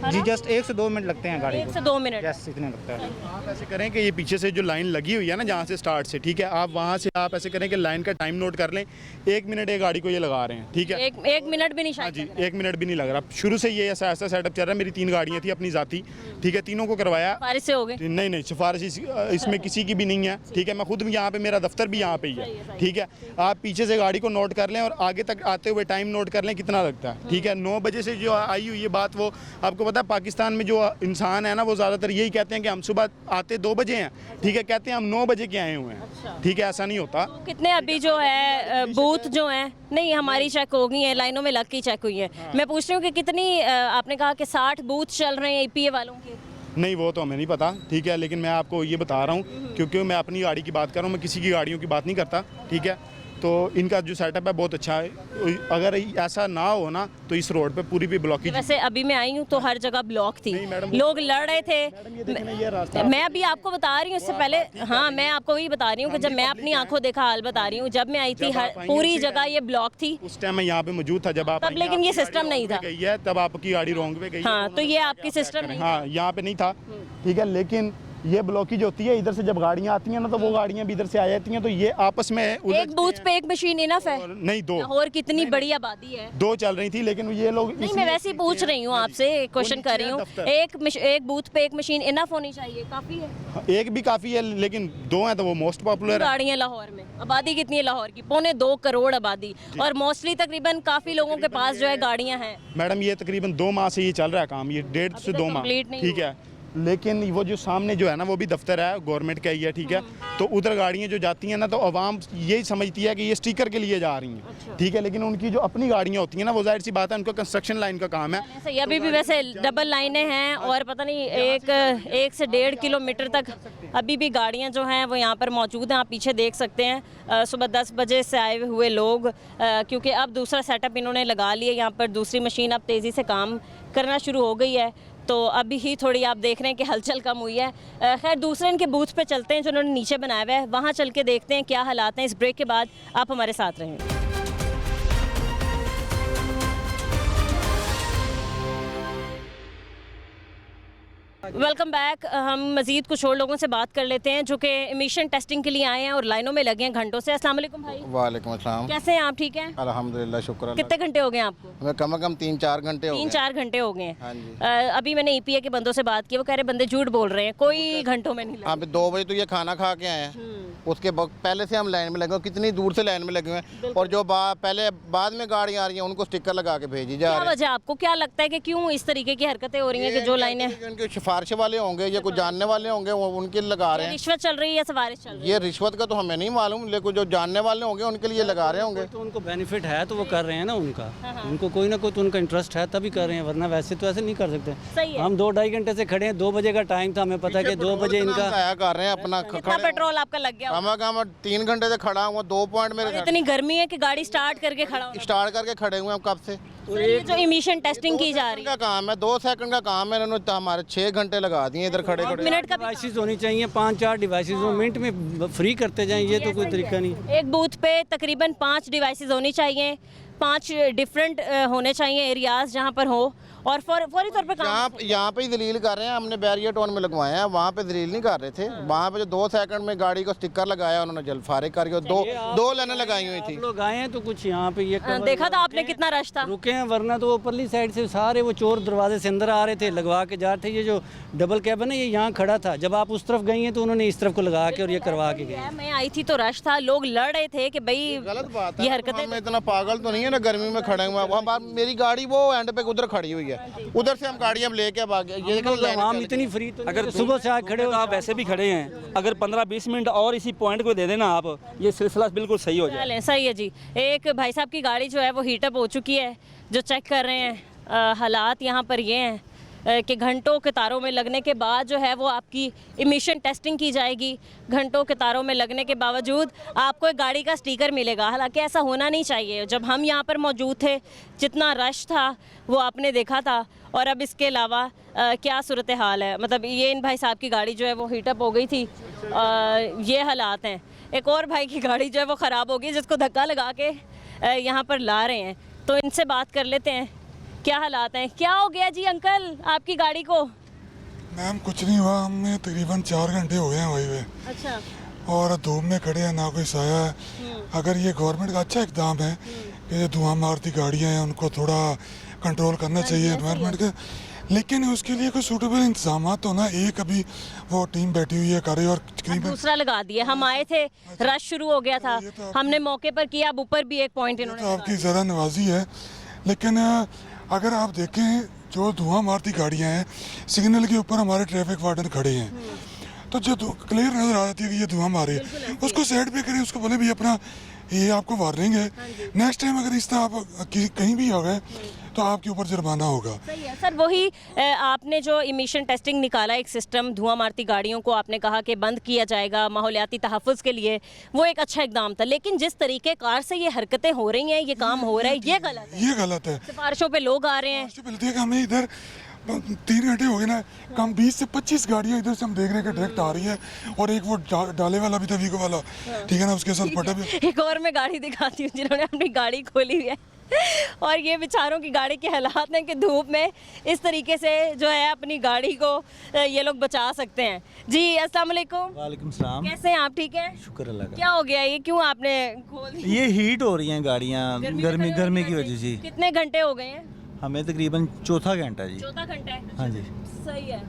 जी, जस्ट 1 से 2 मिनट लगते हैं गाड़ी 1 से 2 मिनट यस इतने लगता है। आप ऐसे करें कि ये पीछे से जो लाइन लगी हुई है ना जहाँ से स्टार्ट से, ठीक है, आप वहाँ से आप ऐसे करें कि लाइन का टाइम नोट कर लें। 1 मिनट एक गाड़ी को ये लगा रहे हैं, ठीक है, एक मिनट भी नहीं शायद जी, 1 मिनट भी नहीं लग रहा। शुरू से ये ऐसा सेटअप चल रहा है। मेरी 3 गाड़ियाँ थी अपनी ज़ाती, ठीक है, तीनों को करवाया। सिफारिश से हो गए? नहीं, सिफारिश इसमें किसी की भी नहीं है, ठीक है। मैं खुद भी यहाँ पे, मेरा दफ्तर भी यहाँ पे ही है, ठीक है। आप पीछे से गाड़ी को नोट कर लें और आगे तक आते हुए टाइम नोट कर लें कितना लगता है, ठीक है। 9 बजे से जो आई हुई ये बात, वो आपको पता है पाकिस्तान में जो इंसान है ना वो ज़्यादातर यही कहते हैं कि हम सुबह आते 2 बजे हैं, ठीक है, कहते हैं हम 9 बजे के आए हुए हैं, ठीक है, ऐसा नहीं होता। तो कितने अभी जो है बूथ जो हैं, नहीं हमारी चेक हो गई है, लाइनों में लग के चेक हुई है। मैं पूछ रही हूँ कि कितनी, आपने कहा कि 60 बूथ चल रहे हैं EPA वालों के? नहीं वो तो हमें नहीं पता, ठीक है, लेकिन मैं आपको ये बता रहा हूँ क्योंकि मैं अपनी गाड़ी की बात कर रहा हूँ, मैं किसी की गाड़ियों की बात नहीं करता, ठीक है। तो इनका जो सेटअप है बहुत अच्छा है। अगर ऐसा ना हो ना तो इस रोड पे पूरी भी ब्लॉकेज। वैसे अभी मैं आई हूँ तो हर जगह ब्लॉक थी, लोग लड़ रहे थे। मैं अभी आपको बता रही हूँ, इससे पहले, हाँ मैं आपको वही बता रही हूँ कि जब मैं अपनी आंखों देखा हाल बता रही हूँ, जब मैं आई थी पूरी जगह ये ब्लॉक थी। उस टाइम मैं यहाँ पे मौजूद था जब आप तब, लेकिन ये सिस्टम नहीं था। गई है तब आपकी गाड़ी रॉन्ग पे गई। हाँ, तो ये आपकी सिस्टम नहीं, हाँ यहाँ पे नहीं था, ठीक है। लेकिन ये ब्लॉकेज होती है, इधर से जब गाड़ियाँ आती हैं ना तो वो गाड़ियाँ भी इधर से आ जाती हैं, तो ये आपस में एक बूथ पे एक मशीन इनफ है? नहीं, 2। और कितनी बड़ी आबादी है? 2 चल रही थी, लेकिन ये लोग नहीं, मैं वैसे ही पूछ रही हूँ आपसे, क्वेश्चन कर रही हूँ। एक बूथ पे एक मशीन इनफ होनी चाहिए, काफी है? एक भी काफी है, लेकिन 2 हैं तो वो मोस्ट पॉपुलर है। गाड़ियाँ लाहौर में, आबादी कितनी है लाहौर की? 2.25 करोड़ आबादी, और मोस्टली तकरीबन काफी लोगों के पास जो है गाड़ियाँ हैं। मैडम ये तकरीबन 2 माह से ये चल रहा है काम, ये 1.5 से 2 माह, ठीक है। लेकिन वो जो सामने जो है ना वो भी दफ्तर है, गवर्नमेंट का ही है, ठीक है। तो उधर गाड़ियाँ जो जाती हैं ना तो आवाम यही समझती है कि ये स्टिकर के लिए जा रही हैं, ठीक है। लेकिन उनकी जो अपनी गाड़ियाँ होती हैं ना वो जाहिर सी बात है, उनका कंस्ट्रक्शन लाइन का काम है। सही, अभी भी वैसे डबल लाइनें हैं और पता नहीं 1 से 1.5 किलोमीटर तक अभी भी गाड़ियाँ जो हैं वो यहाँ पर मौजूद हैं। आप पीछे देख सकते हैं सुबह 10 बजे से आए हुए लोग, क्योंकि अब दूसरा सेटअप इन्होंने लगा लिया यहाँ पर, दूसरी मशीन अब तेज़ी से काम करना शुरू हो गई है, तो अभी ही थोड़ी आप देख रहे हैं कि हलचल कम हुई है। खैर दूसरे इनके बूथ पे चलते हैं जो उन्होंने नीचे बनाया हुआ है, वहाँ चल के देखते हैं क्या हालात हैं। इस ब्रेक के बाद आप हमारे साथ रहें। Welcome back. हम मज़ीद कुछ और लोगों से बात कर लेते हैं जो कि एमिशन टेस्टिंग के लिए आए हैं और लाइनों में लगे हैं घंटों से। अस्सलाम वालेकुम भाई। वालेकुम अस्सलाम। कैसे हैं आप? ठीक हैं अल्हम्दुलिल्लाह, शुक्र। कितने घंटे हो गए आपको? हमें कम से कम 3-4 घंटे हो गए। 3-4 घंटे हो गए हैं। हाँ जी। अभी मैंने EPA के बंदों से बात की, वो कह रहे बंदे झूठ बोल रहे हैं, कोई घंटों में नहीं लगे। आप 2 बजे तो ये खाना खा के आए हैं, उसके पहले से हम लाइन में लगे हुए, कितनी दूर से लाइन में लगे हुए हैं, और जो पहले बाद में गाड़ियाँ आ रही हैं उनको स्टिकर लगा के भेजी जा क्या रही है। वजह आपको क्या लगता है कि क्यों इस तरीके की हरकतें हो रही हैं कि जो लाइनें उनके सिफारिश वाले होंगे या कुछ जानने वाले होंगे, वो उनके लगा रहे हैं। रिश्वत चल रही है या सिफारिश चल रही है? ये रिश्वत का तो हमें नहीं मालूम, लेकिन जो जानने वाले होंगे उनके लिए लगा रहे होंगे। तो उनको बेनिफिट है तो वो कर रहे हैं ना, उनका उनको कोई ना कोई तो उनका इंटरेस्ट है तभी कर रहे हैं, वरना वैसे तो ऐसे नहीं कर सकते। सही है। हम 2-2.5 घंटे से खड़े हैं, 2 बजे का टाइम था, हमें पता है कि 2 बजे इनका जाया कर रहे हैं अपना। कितना पेट्रोल आपका लग गया? हम 3 घंटे से खड़ा हुआ, 2 पॉइंट मेरे इतनी गर्मी है कि गाड़ी स्टार्ट करके खड़ा होना। स्टार्ट करके खड़े हुए हैं कब से। सर, ये जो इमिशन टेस्टिंग की जा रही का काम है, 2 सेकंड का काम है, इन्होंने हमारे 6 घंटे लगा दिए इधर खड़े खड़े। मिनट का डिवाइसेस होनी चाहिए, 5-4 डिवाइसेस वो मिनट में फ्री करते जाएं, ये तो कोई तरीका नहीं। एक बूथ पे तकरीबन 5 डिवाइसेस होनी चाहिए, 5 डिफरेंट होने चाहिए एरियाज जहाँ पर हो, और फौरी तौर पे काम। यहाँ पे ही दलील कर रहे हैं, हमने बैरियर टोन में लगवाए हैं, वहाँ पे दलील नहीं कर रहे थे। वहाँ पे जो 2 सेकंड में गाड़ी को स्टिकर लगाया उन्होंने, जल फारिग करके दो लाइनें लगाई हुई थी। लोग आए हैं तो कुछ यहाँ पे ये देखा था आपने कितना रश था? रुके हैं, वरना तो ऊपरली साइड से सारे वो चोर दरवाजे से अंदर आ रहे थे, लगवा के जा रहे थे। ये जो डबल कैबिन है ये यहाँ खड़ा था, जब आप उस तरफ गई हैं तो उन्होंने इस तरफ को लगा के और ये करवा के गए। मैं आई थी तो रश था, लोग लड़ रहे थे कि भाई गलत बात ये हरकतें। हम इतना पागल तो नहीं है ना, गर्मी में खड़े हुए। मेरी गाड़ी वो एंड पे उधर खड़ी हुई है, उधर से हम गाड़ियाँ लेके अब आगे। ये आम इतनी फ्री तो अगर सुबह से आज खड़े हो, आप वैसे भी खड़े हैं, अगर 15-20 मिनट और इसी पॉइंट को दे देना आप, ये सिलसिला बिल्कुल सही हो जाए। चलें, सही है जी। एक भाई साहब की गाड़ी जो है वो हीटअप हो चुकी है, जो चेक कर रहे हैं। हालात यहाँ पर ये हैं कि घंटों कतारों में लगने के बाद जो है वो आपकी इमिशन टेस्टिंग की जाएगी। घंटों कतारों में लगने के बावजूद आपको एक गाड़ी का स्टिकर मिलेगा। हालांकि ऐसा होना नहीं चाहिए। जब हम यहाँ पर मौजूद थे जितना रश था वो आपने देखा था, और अब इसके अलावा क्या सूरत हाल है। मतलब ये इन भाई साहब की गाड़ी जो है वो हीटअप हो गई थी, ये हालात हैं। एक और भाई की गाड़ी जो है वो ख़राब हो गई, जिसको धक्का लगा के यहाँ पर ला रहे हैं, तो इनसे बात कर लेते हैं क्या हालात हैं। क्या हो गया जी अंकल आपकी गाड़ी को? मैम कुछ नहीं हुआ, हमें तकरीबन 4 घंटे हो गए हैं वहीं पे। अच्छा। और धूप में खड़े हैं, ना कोई साया है। अगर ये गवर्नमेंट का अच्छा इकदाम है कि जो धुआं मारती गाड़ियाँ हैं उनको थोड़ा कंट्रोल करना चाहिए एनवायरनमेंट के, लेकिन उसके लिए कोई सूटेबल इंतजाम तो ना। एक अभी वो टीम बैठी हुई है कर रही है, और तकरीबन दूसरा लगा दिया। हम आए थे, रश शुरू हो गया था, हमने मौके पर किया। अब ऊपर भी एक पॉइंट इन्होंने तो आपकी ज़रा नवाजी है, लेकिन अगर आप देखें जो धुआं मारती गाड़ियाँ हैं, सिग्नल के ऊपर हमारे ट्रैफिक वार्डन खड़े हैं, तो जो क्लियर नज़र आ जाती है कि ये धुआं मारे, उसको साइड पे करें, उसको बोले भी अपना ये आपको वार्निंग है, नेक्स्ट टाइम अगर इस तरह आप कहीं भी आ गए तो आपके ऊपर जुर्माना होगा। सही है सर। वही आपने जो इमिशन टेस्टिंग निकाला, एक सिस्टम धुआं मारती गाड़ियों को आपने कहा कि बंद किया जाएगा माहौलियाती तहफ़्फ़ुज़ के लिए, वो एक अच्छा इकदाम था। लेकिन जिस तरीके कार से ये हरकतें हो रही हैं, ये काम हो रहा है, ये गलत है। ये गलत है। सिफारिशों पे लोग आ रहे हैं। मिलती है कि हमें इधर 3 घंटे हो गए ना, कम 20 से 25 गाड़ियाँ इधर से हम देख रहे हैं कि डायरेक्ट आ रही है, और एक वो डाले वाला भी था, वीगो वाला, ठीक है ना, उसके साथ पटा भी। एक और मैं गाड़ी दिखाती हूँ जिन्होंने अपनी गाड़ी खोली हुई है और ये बेचारों की गाड़ी के हालात हैं कि धूप में इस तरीके से जो है अपनी गाड़ी को ये लोग बचा सकते हैं। जी अस्सलाम वालेकुम। वालेकुम सलाम। कैसे हैं आप? ठीक है, शुक्र अल्लाह का। क्या हो गया, ये क्यों आपने खोल दी? ये हीट हो रही हैं गाड़ियाँ गर्मी की वजह से। कितने घंटे हो गए हैं? हमें तकरीबन चौथा घंटा जी। चौथा घंटा है? हाँ जी। सही है।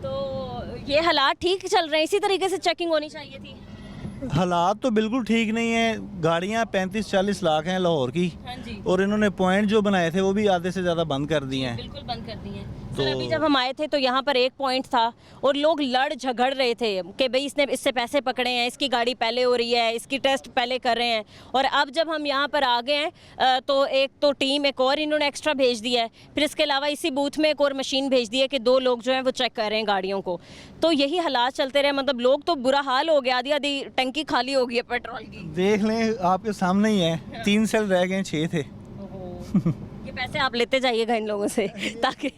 तो ये हालात ठीक चल रहे हैं, इसी तरीके से चेकिंग होनी चाहिए थी। हालात तो बिल्कुल ठीक नहीं है। गाड़ियाँ 35-40 लाख हैं लाहौर की, और इन्होंने पॉइंट जो बनाए थे वो भी आधे से ज़्यादा बंद कर दिए हैं। बिल्कुल बंद कर दिए हैं। तो अभी जब हम आए थे तो यहाँ पर एक पॉइंट था और लोग लड़ झगड़ रहे थे कि भाई इसने इससे पैसे पकड़े हैं, इसकी गाड़ी पहले हो रही है, इसकी टेस्ट पहले कर रहे हैं। और अब जब हम यहाँ पर आ गए हैं तो एक तो टीम एक और इन्होंने एक्स्ट्रा भेज दिया है, फिर इसके अलावा इसी बूथ में एक और मशीन भेज दी है कि 2 लोग जो हैं वो चेक कर रहे हैं गाड़ियों को। तो यही हालात चलते रहे, मतलब लोग तो बुरा हाल हो गया, आधी आधी टंकी खाली हो गई है पेट्रोल की। देख लें आपके सामने ही है, 3 सेल रह गए, 6 थे। ये पैसे आप लेते जाइएगा इन लोगों से ताकि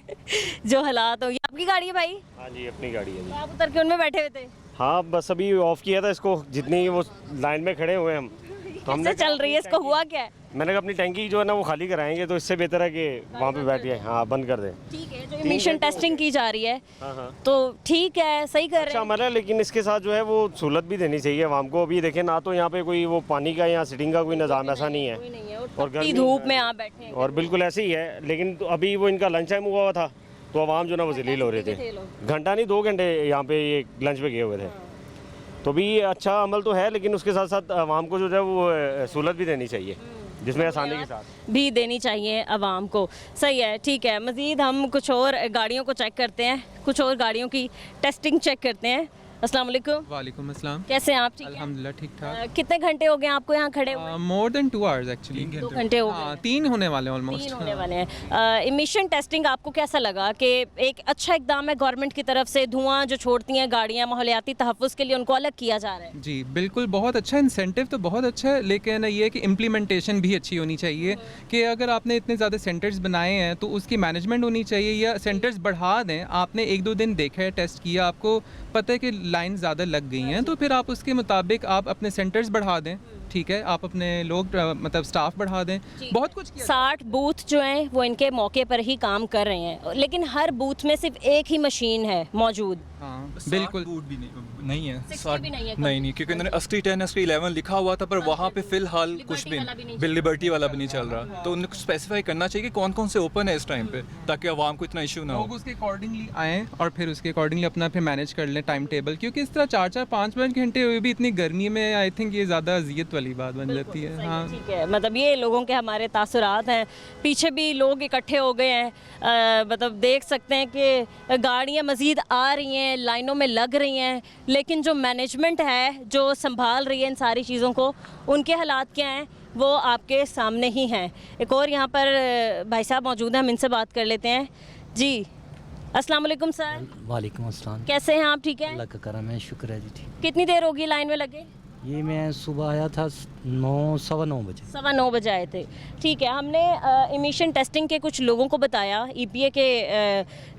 जो हालात हो। ये आपकी गाड़ी है भाई? हाँ जी अपनी गाड़ी है जी। तो आप उतर के उनमें बैठे हुए थे? हाँ बस अभी ऑफ किया था इसको, जितनी वो लाइन में खड़े हुए हम तो हमने चल रही है, इसको हुआ क्या है? मैंने कहा अपनी टैंकी जो है ना वो खाली कराएंगे, तो इससे बेहतर है कि वहाँ पे बैठ गए। हाँ बंद कर दें। ठीक है, जो इमिशन टेस्टिंग की जा रही है हाँ तो ठीक है, सही कर रहे हैं। अच्छा हमारा, लेकिन इसके साथ जो है वो सहूलत भी देनी चाहिए आवाम को। अभी देखें ना तो यहाँ पे कोई वो पानी का या सिटिंग का कोई निज़ाम ऐसा नहीं है, और गर्मी धूप में आप बैठे हैं और बिल्कुल ऐसे ही है। लेकिन तो अभी वो इनका लंच टाइम हुआ था तो आवाम जो ना वो जलील हो रहे थे। घंटा नहीं 2 घंटे यहाँ पे ये लंच पे गए हुए थे। तो भी ये अच्छा अमल तो है, लेकिन उसके साथ साथ आवाम को जो है वो सहूलत भी देनी चाहिए, जिसमें आसानी के साथ भी देनी चाहिए आवाम को। सही है, ठीक है। मज़ीद हम कुछ और गाड़ियों को चेक करते हैं, कुछ और गाड़ियों की टेस्टिंग चेक करते हैं। अस्सलाम वालेकुम। वालेकुम अस्सलाम। कैसे हैं आप? ठीक अल्हम्दुलिल्लाह ठीक ठाक। कितने घंटे हो गए आपको यहाँ खड़े हुए? More than 2 hours actually. 2 घंटे हो गए। 3 होने वाले हैं ऑलमोस्ट। 3 होने वाले हैं। इमिशन टेस्टिंग आपको कैसा लगा कि एक अच्छा इकदाम है गवर्नमेंट की तरफ से, धुआं जो छोड़ती हैं गाड़ियाँ माहौलियाती तहफ़्फ़ुज़ के लिए उनको अलग किया जा रहा है? जी बिल्कुल, बहुत अच्छा इंसेंटिव तो बहुत अच्छा है, लेकिन ये है कि इम्प्लीमेंटेशन भी अच्छी होनी चाहिए कि अगर आपने इतने ज़्यादा सेंटर्स बनाए हैं तो उसकी मैनेजमेंट होनी चाहिए, या सेंटर्स बढ़ा दें। आपने 1-2 दिन देखा है, टेस्ट किया, आपको पता है कि लाइन ज़्यादा लग गई हैं, तो फिर आप उसके मुताबिक आप अपने सेंटर्स बढ़ा दें, ठीक है, आप अपने लोग मतलब स्टाफ बढ़ा दें, बहुत कुछ किया। 60 बूथ जो हैं वो इनके मौके पर ही काम कर रहे हैं, लेकिन हर बूथ में सिर्फ एक ही मशीन है मौजूद। हाँ बिल्कुल भी नहीं है, 60 भी नहीं है, नहीं, क्योंकि उन्होंने अस्टी 10 अस्टी 11 लिखा हुआ था, पर वहाँ पे फिलहाल कुछ भी लिबर्टी वाला भी नहीं चल रहा। तो उन्हें स्पेसिफाई करना चाहिए कि कौन कौन से ओपन है इस टाइम पे, ताकि आवाम को इतना इशू ना हो। लोग उसके अकॉर्डिंगली आएँ और फिर उसके अकॉर्डिंगली अपना फिर मैनेज कर लें टाइम टेबल, क्योंकि इस तरह 4-4 5-5 घंटे हुए भी इतनी गर्मी में आई थिंक ये ज़्यादा अजियत वाली बात बन जाती है। हाँ ठीक है, मतलब ये लोगों के हमारे तासुरात हैं। पीछे भी लोग इकट्ठे हो गए हैं, मतलब देख सकते हैं कि गाड़ियाँ मज़ीद आ रही हैं, लाइनों में लग रही हैं, लेकिन जो मैनेजमेंट है जो संभाल रही है इन सारी चीज़ों को, उनके हालात क्या हैं वो आपके सामने ही हैं। एक और यहाँ पर भाई साहब मौजूद हैं, हम इनसे बात कर लेते हैं। जी अस्सलाम वालेकुम सर। वालेकुम अस्सलाम। कैसे हैं आप? ठीक है, अल्लाह का करम है, शुक्र है जी। ठीक। कितनी देर होगी लाइन में लगे? ये मैं सुबह आया था 9 सवा 9 बजे। 9:15 बजे आए थे। ठीक है, हमने इमिशन टेस्टिंग के कुछ लोगों को बताया, EPA के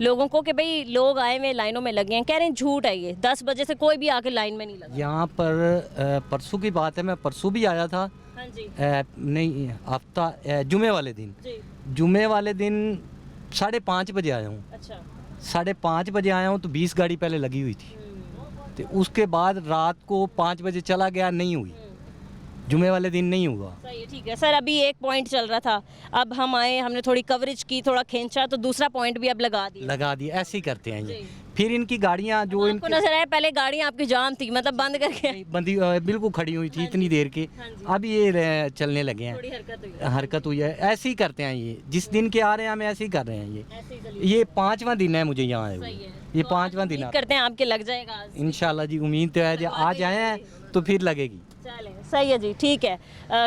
लोगों को, कि भाई लोग आए हुए लाइनों में लगे हैं। कह रहे हैं झूठ है ये, 10 बजे से कोई भी आके लाइन में नहीं लगा। यहाँ पर परसों की बात है, मैं परसों भी आया था। हाँ जी। नहीं, हफ्ता जुमे वाले दिन। जुमे वाले दिन 5:30 बजे आया हूँ। अच्छा। 5:30 बजे आया हूँ तो 20 गाड़ी पहले लगी हुई थी, तो उसके बाद रात को 5 बजे चला गया, नहीं हुई। जुमे वाले दिन नहीं हुआ। सही है, ठीक है सर। अभी एक पॉइंट चल रहा था, अब हम आए, हमने थोड़ी कवरेज की, थोड़ा खींचा, तो दूसरा पॉइंट भी अब लगा दिया। ऐसे ही करते हैं ये। फिर इनकी गाड़ियाँ जो इनको नजर आया, पहले गाड़ियाँ आपकी जाम थी, मतलब बंद करके बंदी बिल्कुल खड़ी हुई थी इतनी देर के, अब ये चलने लगे हैं, हरकत हुई है। ऐसे ही करते हैं ये, जिस दिन के आ रहे हैं हम ऐसे ही कर रहे हैं। ये 5वां दिन है मुझे यहाँ आए हुए, ये 5वां दिन करते हैं, आपके लग जाएगा इंशाल्लाह जी। उम्मीद तो है, आज आए हैं तो फिर लगेगी। चलें, सही है जी, ठीक है।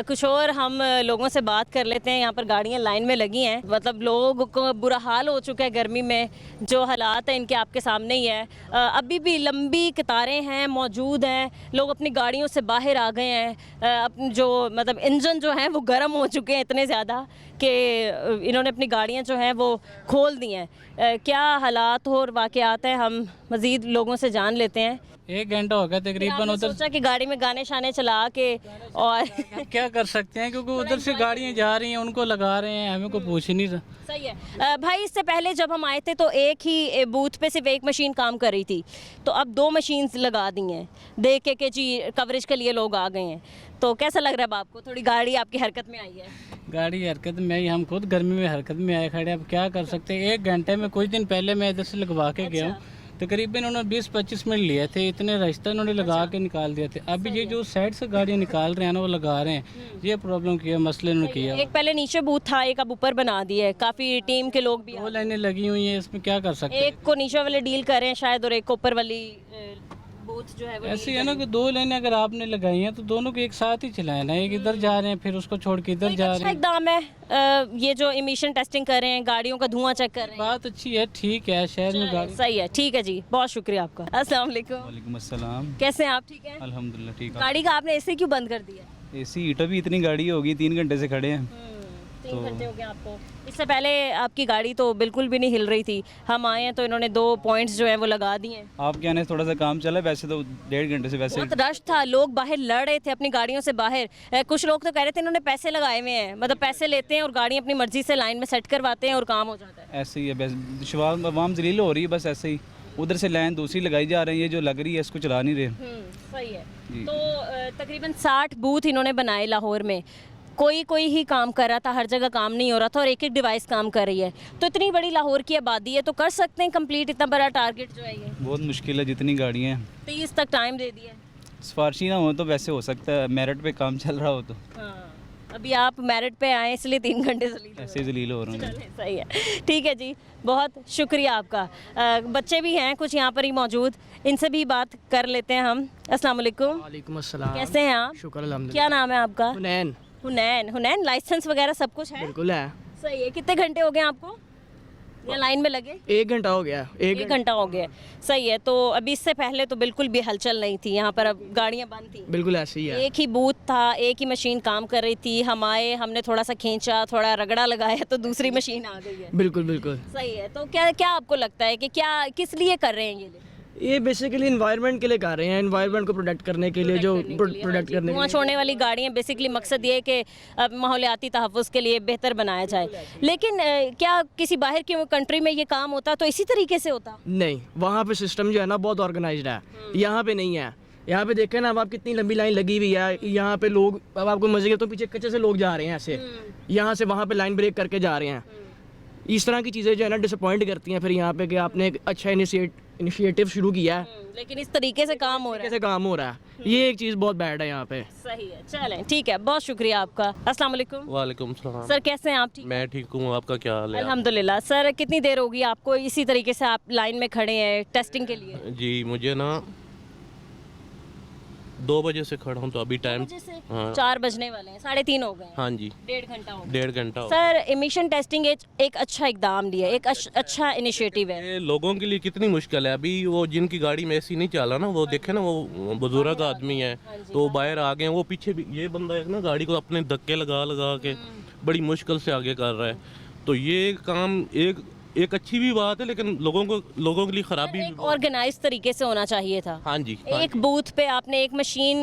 कुछ और हम लोगों से बात कर लेते हैं। यहाँ पर गाड़ियाँ लाइन में लगी हैं, मतलब लोगों को बुरा हाल हो चुका है गर्मी में, जो हालात हैं इनके आपके सामने ही है। अभी भी लंबी कतारें हैं, मौजूद हैं, लोग अपनी गाड़ियों से बाहर आ गए हैं। अपने जो मतलब इंजन जो हैं वो गर्म हो चुके हैं इतने ज़्यादा कि इन्होंने अपनी गाड़ियाँ जो हैं वो खोल दी हैं। क्या हालात और वाक़यात हैं, हम मज़ीद लोगों से जान लेते हैं। 1 घंटा हो गया तकरीबन उधर। सोचा कि गाड़ी में गाने शाने चला के और क्या कर सकते हैं, क्योंकि उधर से गाड़ियाँ जा रही हैं, उनको लगा रहे हैं, हमें को पूछ ही नहीं रहा। सही है भाई। इससे पहले जब हम आए थे तो एक ही बूथ पे सिर्फ एक मशीन काम कर रही थी, तो अब 2 मशीन्स लगा दी हैं, देख के जी कवरेज के लिए लोग आ गए हैं। तो कैसा लग रहा है आपको? थोड़ी गाड़ी आपकी हरकत में आई है? गाड़ी हरकत में आई, हम खुद गर्मी में हरकत में आए खड़े, अब क्या कर सकते हैं। 1 घंटे में, कुछ दिन पहले मैं इधर से लगवा के गया हूँ, तकरीबन उन्होंने 20-25 मिनट लिए थे, इतने रास्ते उन्होंने लगा के निकाल दिए थे। अभी ये जो साइड से गाड़ियाँ निकाल रहे हैं ना, वो लगा रहे हैं, ये प्रॉब्लम किया, मसले उन्होंने किया। एक पहले नीचे बूथ था, एक अब ऊपर बना दिया है, काफ़ी टीम के लोग भी 2 लाइनें लगी हुई हैं, इसमें क्या कर सकते हैं। एक को नीचे वाले डील कर रहे हैं शायद, और एक को ऊपर वाली बूथ जो है वो ऐसे है ना कि 2 लाइनें अगर आपने लगाई हैं तो दोनों को एक साथ ही चलाए ना, एक इधर जा रहे हैं फिर उसको छोड़ के इधर जा रहे हैं। एकदम है ये जो इमिशन टेस्टिंग कर रहे हैं, गाड़ियों का धुआं चेक कर रहे हैं, बात अच्छी है, ठीक है, शहर में गाड़ी सही है। ठीक है जी, बहुत शुक्रिया आपका। अस्सलाम वालेकुम। वालेकुम अस्सलाम। कैसे हैं आप? ठीक है अल्हम्दुलिल्लाह ठीक है। गाड़ी का आपने ऐसे क्यों बंद कर दिया? AC हीटर भी इतनी गाड़ी होगी, 3 घंटे से खड़े हैं। 3 घंटे हो गए आपको। इससे पहले आपकी गाड़ी तो बिल्कुल भी नहीं हिल रही थी, हम आए हैं तो इन्होंने 2 पॉइंट्स जो है वो लगा दिए हैं। आपके आने से थोड़ा सा काम चला, वैसे तो 1.5 घंटे से वैसे बहुत रश था, लोग बाहर लड़ रहे थे अपनी गाड़ियों से बाहर। कुछ लोग तो कह रहे थे इन्होंने पैसे लगाए हुए हैं, मतलब पैसे लेते हैं और गाड़ी अपनी मर्जी से लाइन में सेट करवाते हैं और काम हो जाता है। ऐसे ही है, बस आवाम जलील हो रही है, बस ऐसे ही। उधर से लाइन दूसरी लगाई जा रही है, जो लग रही है इसको चला नहीं रहे। सही है। तो तकरीबन 60 बूथ इन्होंने बनाए लाहौर में, कोई ही काम कर रहा था, हर जगह काम नहीं हो रहा था, और एक डिवाइस काम कर रही है। तो इतनी बड़ी लाहौर की आबादी है, तो कर सकते हैं कंप्लीट इतना बड़ा टारगेट जो है ये? बहुत मुश्किल है, जितनी गाड़ियाँ हैं। 30 तक टाइम दे दिया। सिफारशी ना हो तो वैसे हो सकता है, मेरिट पे काम चल रहा हो तो। अभी आप मेरिट पे आए इसलिए 3 घंटे जलील ऐसे जलील हो रहे हैं। चलें, सही है, ठीक है जी, बहुत शुक्रिया आपका। बच्चे भी हैं कुछ यहाँ पर ही मौजूद, इनसे भी बात कर लेते हैं हम। अस्सलाम वालेकुम। वालेकुम अस्सलाम। कैसे हैं आप? शुक्र अल्हम्दुलिल्लाह। क्या नाम है आपका? हुनैन। हुनैन, लाइसेंस वगैरह सब कुछ है? बिल्कुल है। सही है। कितने घंटे हो गए आपको या लाइन में लगे? 1 घंटा हो गया। 1 घंटा हो गया, सही है। तो अभी इससे पहले तो बिल्कुल भी हलचल नहीं थी यहाँ पर, अब गाड़ियाँ बंद थी। बिल्कुल ऐसे ही है। एक ही बूथ था, एक ही मशीन काम कर रही थी। हम आए, हमने थोड़ा सा खींचा, थोड़ा रगड़ा लगाया तो दूसरी मशीन आ गई है। बिल्कुल बिल्कुल सही है। तो क्या आपको लगता है कि क्या किस लिए कर रहे हैं ये बेसिकली इन्वायरमेंट के लिए कर रहे हैं, इन्वायरमेंट को प्रोटेक्ट करने के लिए, जो प्रोटेक्ट करने के धुआं छोड़ने वाली गाड़ियाँ, बेसिकली मकसद ये है कि माहौलियाती तहफ़्फ़ुज़ के लिए बेहतर बनाया जाए। लेकिन क्या किसी बाहर की कंट्री में ये काम होता तो इसी तरीके से होता? नहीं, वहाँ पे सिस्टम जो है ना बहुत ऑर्गेनाइज्ड है, यहाँ पे नहीं है। यहाँ पे देखें ना, अब आप कितनी लंबी लाइन लगी हुई है यहाँ पे, लोग अब आपको मजे के तो पीछे कच्चे से लोग जा रहे हैं ऐसे, यहाँ से वहाँ पे लाइन ब्रेक करके जा रहे हैं। इस तरह की चीज़ें जो है ना डिसअपॉइंट करती हैं फिर यहाँ पे कि आपने एक अच्छा इनिशिएटिव शुरू किया है, लेकिन इस तरीके से काम हो रहा है। ये एक चीज़ बहुत बैड है यहाँ पे। सही है, चलें, ठीक है, बहुत शुक्रिया आपका। अस्सलाम वालेकुम। वालेकुम सलाम। सर कैसे हैं आप? ठीक? मैं ठीक हूँ, आपका क्या हाल है? अल्हम्दुलिल्लाह। सर कितनी देर होगी आपको इसी तरीके से आप लाइन में खड़े हैं टेस्टिंग के लिए? जी मुझे ना 2 बजे से खड़ा हूँ, तो अभी टाइम 4 बजने वाले हैं, 3:30 हो गए। हाँ जी, 1.5 घंटा हो गया। 1.5 घंटा हो। सर इमिशन टेस्टिंग एक अच्छा इकदाम लिया, एक अच्छा इनिशिएटिव है। ये लोगों के लिए कितनी मुश्किल है। अभी वो जिनकी गाड़ी में ऐसी नहीं चला ना, वो देखे ना, वो बुजुर्ग आदमी है तो वो बाहर आ गए, वो पीछे भी ये बंदा है ना गाड़ी को अपने धक्के लगा के बड़ी मुश्किल से आगे कर रहा है। तो ये काम एक अच्छी भी बात है, लेकिन लोगों के लिए खराबी भी। ऑर्गेनाइज तरीके से होना चाहिए था। हाँ जी, एक बूथ पे आपने एक मशीन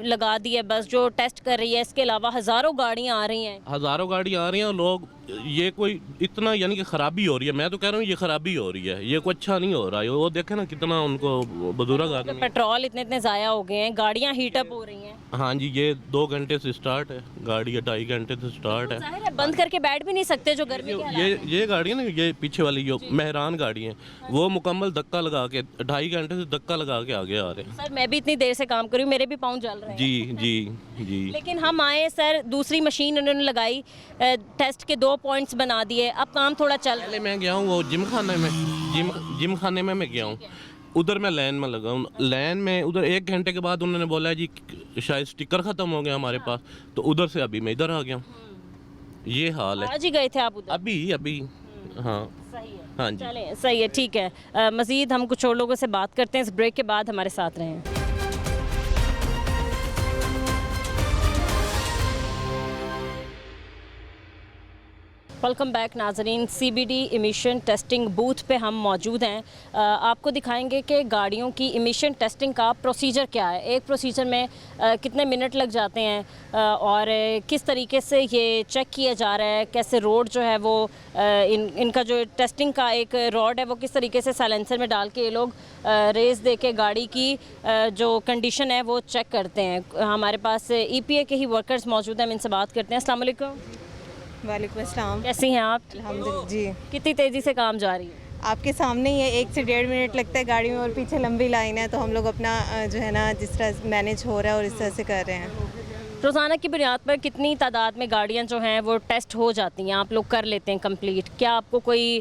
लगा दी है बस जो टेस्ट कर रही है, इसके अलावा हज़ारों गाड़ियाँ आ रही हैं। हज़ारों गाड़ियाँ आ रही हैं और लोग, ये कोई इतना यानी कि ख़राबी हो रही है। मैं तो कह रहा हूँ ये ख़राबी हो रही है, ये कोई अच्छा नहीं हो रहा है। वो देखे ना कितना उनको बुजुर्ग आदमी, पेट्रोल इतने ज़ाया हो गए हैं, गाड़ियाँ हीट अप हो रही हैं। हाँ जी, ये 2 घंटे से स्टार्ट है गाड़ी, 2.5 घंटे से स्टार्ट है। जाहिर है बंद करके बैठ भी नहीं सकते जो गर्मी के हालात हैं। ये गाड़ी है ना, ये पीछे वाली जो मेहरान गाड़ी है, वो मुकम्मल धक्का लगा के 2.5 घंटे से धक्का लगा के आगे आ रहे हैं। सर मैं भी इतनी देर से काम कर रही हूँ, मेरे भी पाँव जल रहे हैं। जी। लेकिन हम आए सर, दूसरी मशीन उन्होंने लगाई, टेस्ट के 2 पॉइंट्स बना दिए, अब काम थोड़ा चल। पहले मैं गया हूँ वो जिम खाने में मैं गया हूँ, उधर मैं लाइन में लगा हूँ। लाइन में उधर 1 घंटे के बाद उन्होंने बोला जी शायद स्टिकर ख़त्म हो गया हमारे पास, तो उधर से अभी मैं इधर आ गया हूँ। ये हाल है। आज ही गए थे आप उधर? अभी हाँ। सही है। हाँ जी, चलें, सही है, ठीक है। मज़ीद हम कुछ और लोगों से बात करते हैं इस ब्रेक के बाद, हमारे साथ रहें। वेलकम बैक नाजरीन। CBD इमिशन टेस्टिंग बूथ पे हम मौजूद हैं। आपको दिखाएंगे कि गाड़ियों की इमिशन टेस्टिंग का प्रोसीजर क्या है, एक प्रोसीजर में कितने मिनट लग जाते हैं और किस तरीके से ये चेक किया जा रहा है, कैसे रोड जो है वो इनका जो टेस्टिंग का एक रॉड है वो किस तरीके से साइलेंसर में डाल के ये लोग रेस दे के गाड़ी की जो कंडीशन है वो चेक करते हैं। हमारे पास EPA के ही वर्कर्स मौजूद हैं, हम इनसे बात करते हैं। अस्सलाम वालेकुम। वालेकुम अस्सलाम। कैसी हैं आप? अल्हम्दुलिल्लाह जी। कितनी तेज़ी से काम जारी है? आपके सामने ही है, 1 से 1.5 मिनट लगता है गाड़ी में और पीछे लंबी लाइन है, तो हम लोग अपना जो है ना जिस तरह मैनेज हो रहा है और इस तरह से कर रहे हैं। रोज़ाना की बुनियाद पर कितनी तादाद में गाड़ियाँ जो हैं वो टेस्ट हो जाती हैं, आप लोग कर लेते हैं कंप्लीट? क्या आपको कोई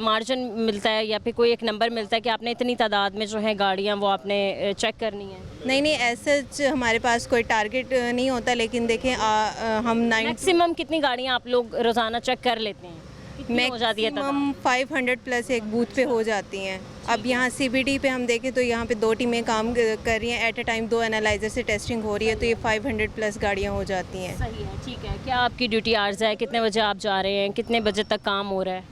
मार्जिन मिलता है या फिर कोई एक नंबर मिलता है कि आपने इतनी तादाद में जो है गाड़ियाँ वो आपने चेक करनी है? नहीं, ऐसे हमारे पास कोई टारगेट नहीं होता, लेकिन देखें हम मैक्सिमम कितनी गाड़ियाँ आप लोग रोज़ाना चेक कर लेते हैं? मैक्सिमम 500 प्लस एक बूथ पे हो जाती हैं। अब यहाँ CBD पे हम देखें तो यहाँ पे 2 टीमें काम कर रही हैं, एट अ टाइम 2 एनालाइजर से टेस्टिंग हो रही है, तो ये 500 प्लस गाड़ियाँ हो जाती हैं। सही है, ठीक है। क्या आपकी ड्यूटी आवर्स है, कितने बजे आप जा रहे हैं, कितने बजे तक काम हो रहा है?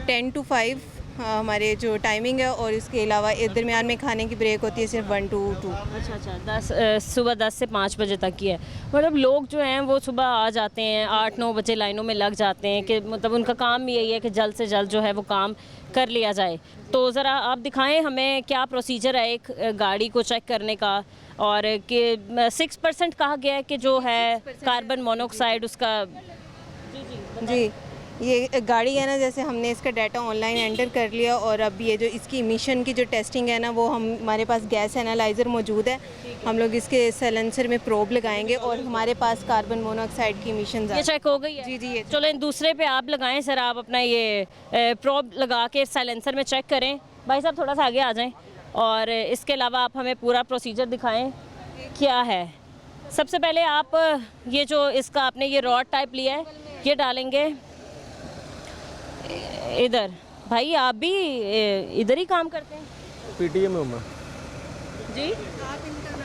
10 to 5 हमारे जो टाइमिंग है, और इसके अलावा इस दरमियान में खाने की ब्रेक होती है सिर्फ 1 to 2। अच्छा, सुबह 10 से 5 बजे तक की है। मतलब लोग जो हैं वो सुबह आ जाते हैं, 8-9 बजे लाइनों में लग जाते हैं कि मतलब उनका काम भी यही है कि जल्द से जल्द जो है वो काम कर लिया जाए। तो ज़रा आप दिखाएं हमें क्या प्रोसीजर है एक गाड़ी को चेक करने का, और कि 6% कहा गया है कि जो है कार्बन मोनोऑक्साइड उसका। जी, ये गाड़ी है ना, जैसे हमने इसका डाटा ऑनलाइन एंटर कर लिया और अब ये जो इसकी इमिशन की जो टेस्टिंग है ना, वो हमारे पास गैस एनालाइज़र मौजूद है। हम लोग इसके साइलेंसर में प्रोब लगाएंगे और हमारे पास कार्बन मोनोऑक्साइड की इमिशन ये चेक हो गई है? जी ये चलो दूसरे पे आप लगाएं सर, आप अपना ये प्रोब लगा के साइलेंसर में चेक करें। भाई साहब थोड़ा सा आगे आ जाएं और इसके अलावा आप हमें पूरा प्रोसीजर दिखाएं क्या है। सबसे पहले आप ये जो इसका आपने ये रॉड टाइप लिया है, ये डालेंगे इधर। भाई आप भी इधर ही काम करते हैं? पीटीए में हूँ मैं जी,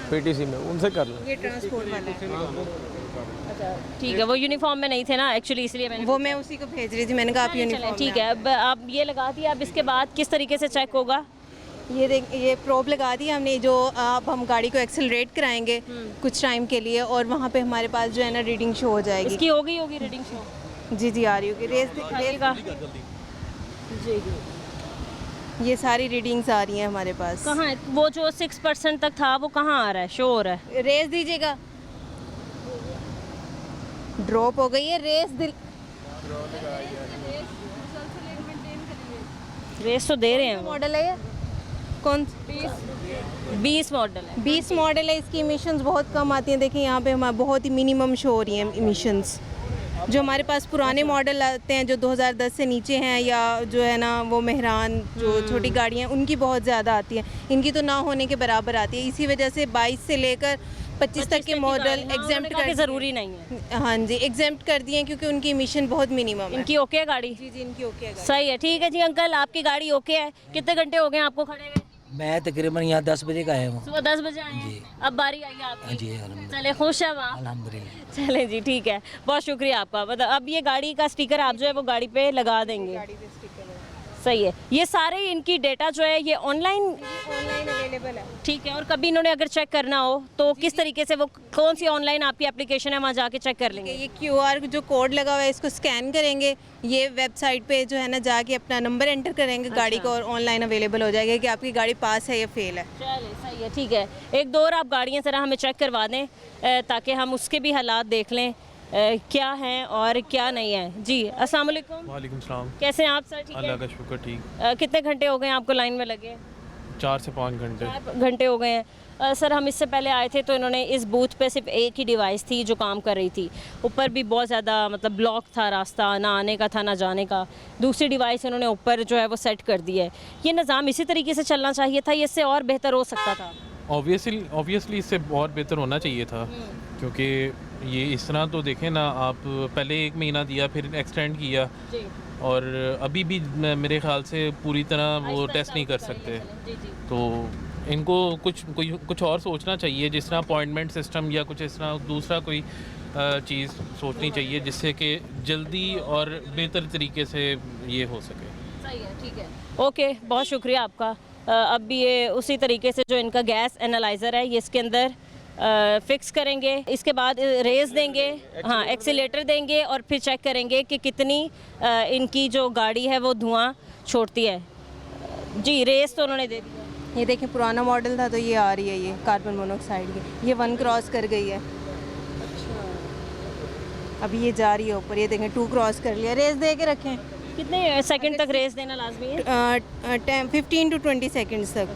पीटीसी में, उनसे कर लो। ये ट्रांसपोर्ट वाला है। अच्छा ठीक है, वो यूनिफॉर्म में नहीं थे ना एक्चुअली, इसलिए मैंने वो मैं उसी को भेज रही थी, मैंने कहा आप यूनिफॉर्म। ठीक है, अब आप ये लगा दिया। अब इसके बाद किस तरीके से चेक होगा? ये प्रोब लगा दी हमने, जो अब हम गाड़ी को एक्सेलरेट कराएंगे कुछ टाइम के लिए और वहाँ पे हमारे पास जो है ना रीडिंग शो हो जाएगी। इसकी होगी रीडिंग शो? जी आ रही होगी। रेस जी, ये सारी रीडिंग्स आ रही हैं हमारे पास। कहाँ है वो जो 6% तक था, वो कहाँ आ रहा है, शो हो रहा है? रेस दीजिएगा, ड्रॉप हो गई है रेस तो दे रहे हैं। मॉडल है ये कौन? 20 मॉडल है। 20 मॉडल है। इसकी इमिशंस बहुत कम आती हैं। देखिए यहाँ पे हमारे बहुत ही मिनिमम शो हो रही हैं इमिशंस। जो हमारे पास पुराने मॉडल आते हैं जो 2010 से नीचे हैं, या जो है ना वो मेहरान जो छोटी गाड़ियाँ, उनकी बहुत ज़्यादा आती हैं। इनकी तो ना होने के बराबर आती है। इसी वजह से 22 से लेकर 25 तक के मॉडल एग्जाम्प्ट कर, ज़रूरी नहीं है। हाँ जी, एग्जाम्प्ट कर दिए हैं क्योंकि उनकी इमिशन बहुत मिनिमम है। इनकी ओके है गाड़ी? जी इनकी ओके है। सही है, ठीक है जी। अंकल आपकी गाड़ी ओके है? कितने घंटे हो गए आपको खड़े हुए? मैं तकरीबन यहाँ 10 बजे का आया हूँ। सुबह 10 बजे आए हैं, अब बारी आई है आपकी? जी चले, खुश है वहाँ? अल्हम्दुलिल्लाह। चले जी, ठीक है, बहुत शुक्रिया आपका। मतलब अब ये गाड़ी का स्टिकर आप जो है वो गाड़ी पे लगा देंगे। सही है। ये सारे इनकी डेटा जो है ये ऑनलाइन अवेलेबल है। ठीक है, और कभी इन्होंने अगर चेक करना हो तो किस तरीके से, वो कौन सी ऑनलाइन आपकी एप्लीकेशन है, वहाँ जाके चेक कर लेंगे? ये QR जो कोड लगा हुआ है इसको स्कैन करेंगे, ये वेबसाइट पे जो है ना जाके अपना नंबर एंटर करेंगे गाड़ी को, और ऑनलाइन अवेलेबल हो जाएगा कि आपकी गाड़ी पास है या फेल है। चलिए सही है, ठीक है। एक दो और आप गाड़ियाँ ज़रा हमें चेक करवा दें ताकि हम उसके भी हालात देख लें क्या हैं और क्या नहीं है। जी अस्सलाम वालेकुम। वालेकुम सलाम। कैसे हैं आप सर? ठीक है, अल्लाह का शुक्र, ठीक। कितने घंटे हो गए आपको लाइन में लगे? 4 से 5 घंटे। 4 घंटे हो गए हैं। सर हम इससे पहले आए थे तो इन्होंने इस बूथ पे सिर्फ एक ही डिवाइस थी जो काम कर रही थी। ऊपर भी बहुत ज़्यादा मतलब ब्लॉक था रास्ता, ना आने का था ना जाने का। दूसरी डिवाइस इन्होंने ऊपर जो है वो सेट कर दी है। ये निज़ाम इसी तरीके से चलना चाहिए था, ये इससे और बेहतर हो सकता था? ऑब्वियसली इससे बहुत बेहतर होना चाहिए था, क्योंकि ये इस तरह तो देखें ना, आप पहले 1 महीना दिया, फिर एक्सटेंड किया, और अभी भी मेरे ख्याल से पूरी तरह वो टेस्ट नहीं कर सकते। तो इनको कुछ और सोचना चाहिए, जिस तरह अपॉइंटमेंट सिस्टम या कुछ इस तरह दूसरा कोई चीज़ सोचनी चाहिए जिससे कि जल्दी और बेहतर तरीके से ये हो सके। सही है, ठीक है, ओके, बहुत शुक्रिया आपका। अब भी ये उसी तरीके से जो इनका गैस एनालाइज़र है ये इसके अंदर फिक्स करेंगे, इसके बाद रेस देंगे, हाँ एक्सीलेटर देंगे, और फिर चेक करेंगे कि कितनी इनकी जो गाड़ी है वो धुआं छोड़ती है। जी रेस तो उन्होंने दे दिया। ये देखिए पुराना मॉडल था तो ये आ रही है, ये कार्बन मोनोऑक्साइड की, ये 1 क्रॉस कर गई है। अभी ये जा रही है ऊपर, ये देखें 2 क्रॉस कर लिया। रेस दे के रखें। कितने सेकंड तक रेस देना लाजमी है? 15 to 20 सेकंड्स तक।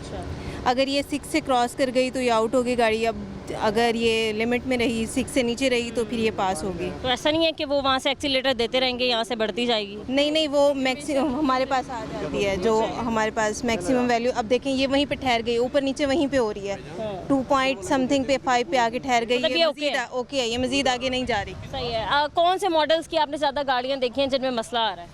अगर ये 6 से क्रॉस कर गई तो ये आउट होगी गाड़ी। अब अगर ये लिमिट में रही, 6 से नीचे रही, तो फिर ये पास होगी। तो ऐसा नहीं है कि वो वहाँ से एक्सीलेटर देते रहेंगे, यहाँ से बढ़ती जाएगी? नहीं, वो मैक्सिमम हमारे पास आ जाती है, जो हमारे पास मैक्सिमम वैल्यू। अब देखें ये वहीं पे ठहर गई, ऊपर नीचे वहीं पे हो रही है। 2 पॉइंट समथिंग पे 5 पे आके ठहर गई। ये ओके है, ये मजीद आगे नहीं जा रही। सही है। कौन से मॉडल्स की आपने ज़्यादा गाड़ियाँ देखी हैं जिनमें मसला आ रहा है?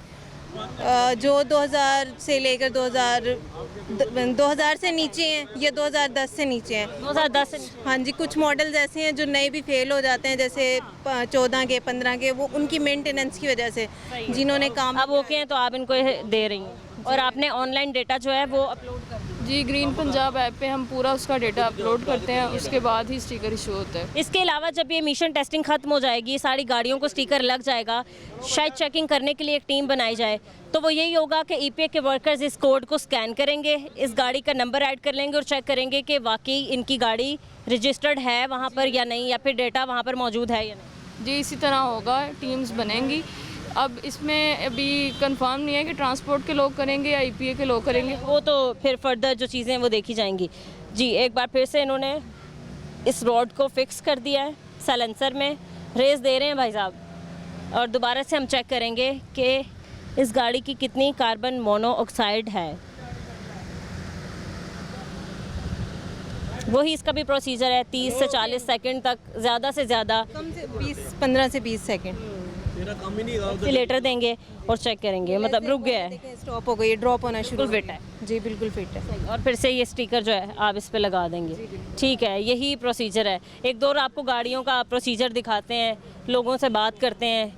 जो 2000 से लेकर 2000 से नीचे हैं, ये 2010 से नीचे हैं। 2010 से नीचे? हाँ जी, कुछ मॉडल्स ऐसे हैं जो नए भी फेल हो जाते हैं, जैसे 14 के 15 के, वो उनकी मेंटेनेंस की वजह से जिन्होंने काम। अब ओके हैं तो आप इनको दे रही हैं, और आपने ऑनलाइन डेटा जो है वो अपलोड कर दिया? जी, ग्रीन पंजाब ऐप पे हम पूरा उसका डेटा अपलोड करते हैं, उसके बाद ही स्टिकर इशू होता है। इसके अलावा जब ये मिशन टेस्टिंग ख़त्म हो जाएगी, सारी गाड़ियों को स्टिकर लग जाएगा, शायद चेकिंग करने के लिए एक टीम बनाई जाए, तो वो यही होगा कि EPA के वर्कर्स इस कोड को स्कैन करेंगे, इस गाड़ी का नंबर ऐड कर लेंगे और चेक करेंगे कि वाकई इनकी गाड़ी रजिस्टर्ड है वहाँ पर या नहीं, या फिर डेटा वहाँ पर मौजूद है या नहीं। जी इसी तरह होगा, टीम्स बनेंगी। अब इसमें अभी कंफर्म नहीं है कि ट्रांसपोर्ट के लोग करेंगे या EPA के लोग करेंगे। वो तो फिर फर्दर जो चीज़ें वो देखी जाएंगी। जी, एक बार फिर से इन्होंने इस रॉड को फिक्स कर दिया है, साइलेंसर में रेस दे रहे हैं भाई साहब, और दोबारा से हम चेक करेंगे कि इस गाड़ी की कितनी कार्बन मोनोऑक्साइड है। वही इसका भी प्रोसीजर है, 30 से 40 सेकंड तक, ज़्यादा से ज़्यादा 15 से 20 सेकंड एक्सीलेटर देंगे और चेक करेंगे, मतलब रुक गया है, स्टॉप हो गई, ड्रॉप होना शुरू फिट है। जी बिल्कुल फिट है। और फिर से ये स्टिकर जो है आप इस पे लगा देंगे। ठीक है, यही प्रोसीजर है। एक दो आपको गाड़ियों का प्रोसीजर दिखाते हैं, लोगों से बात करते हैं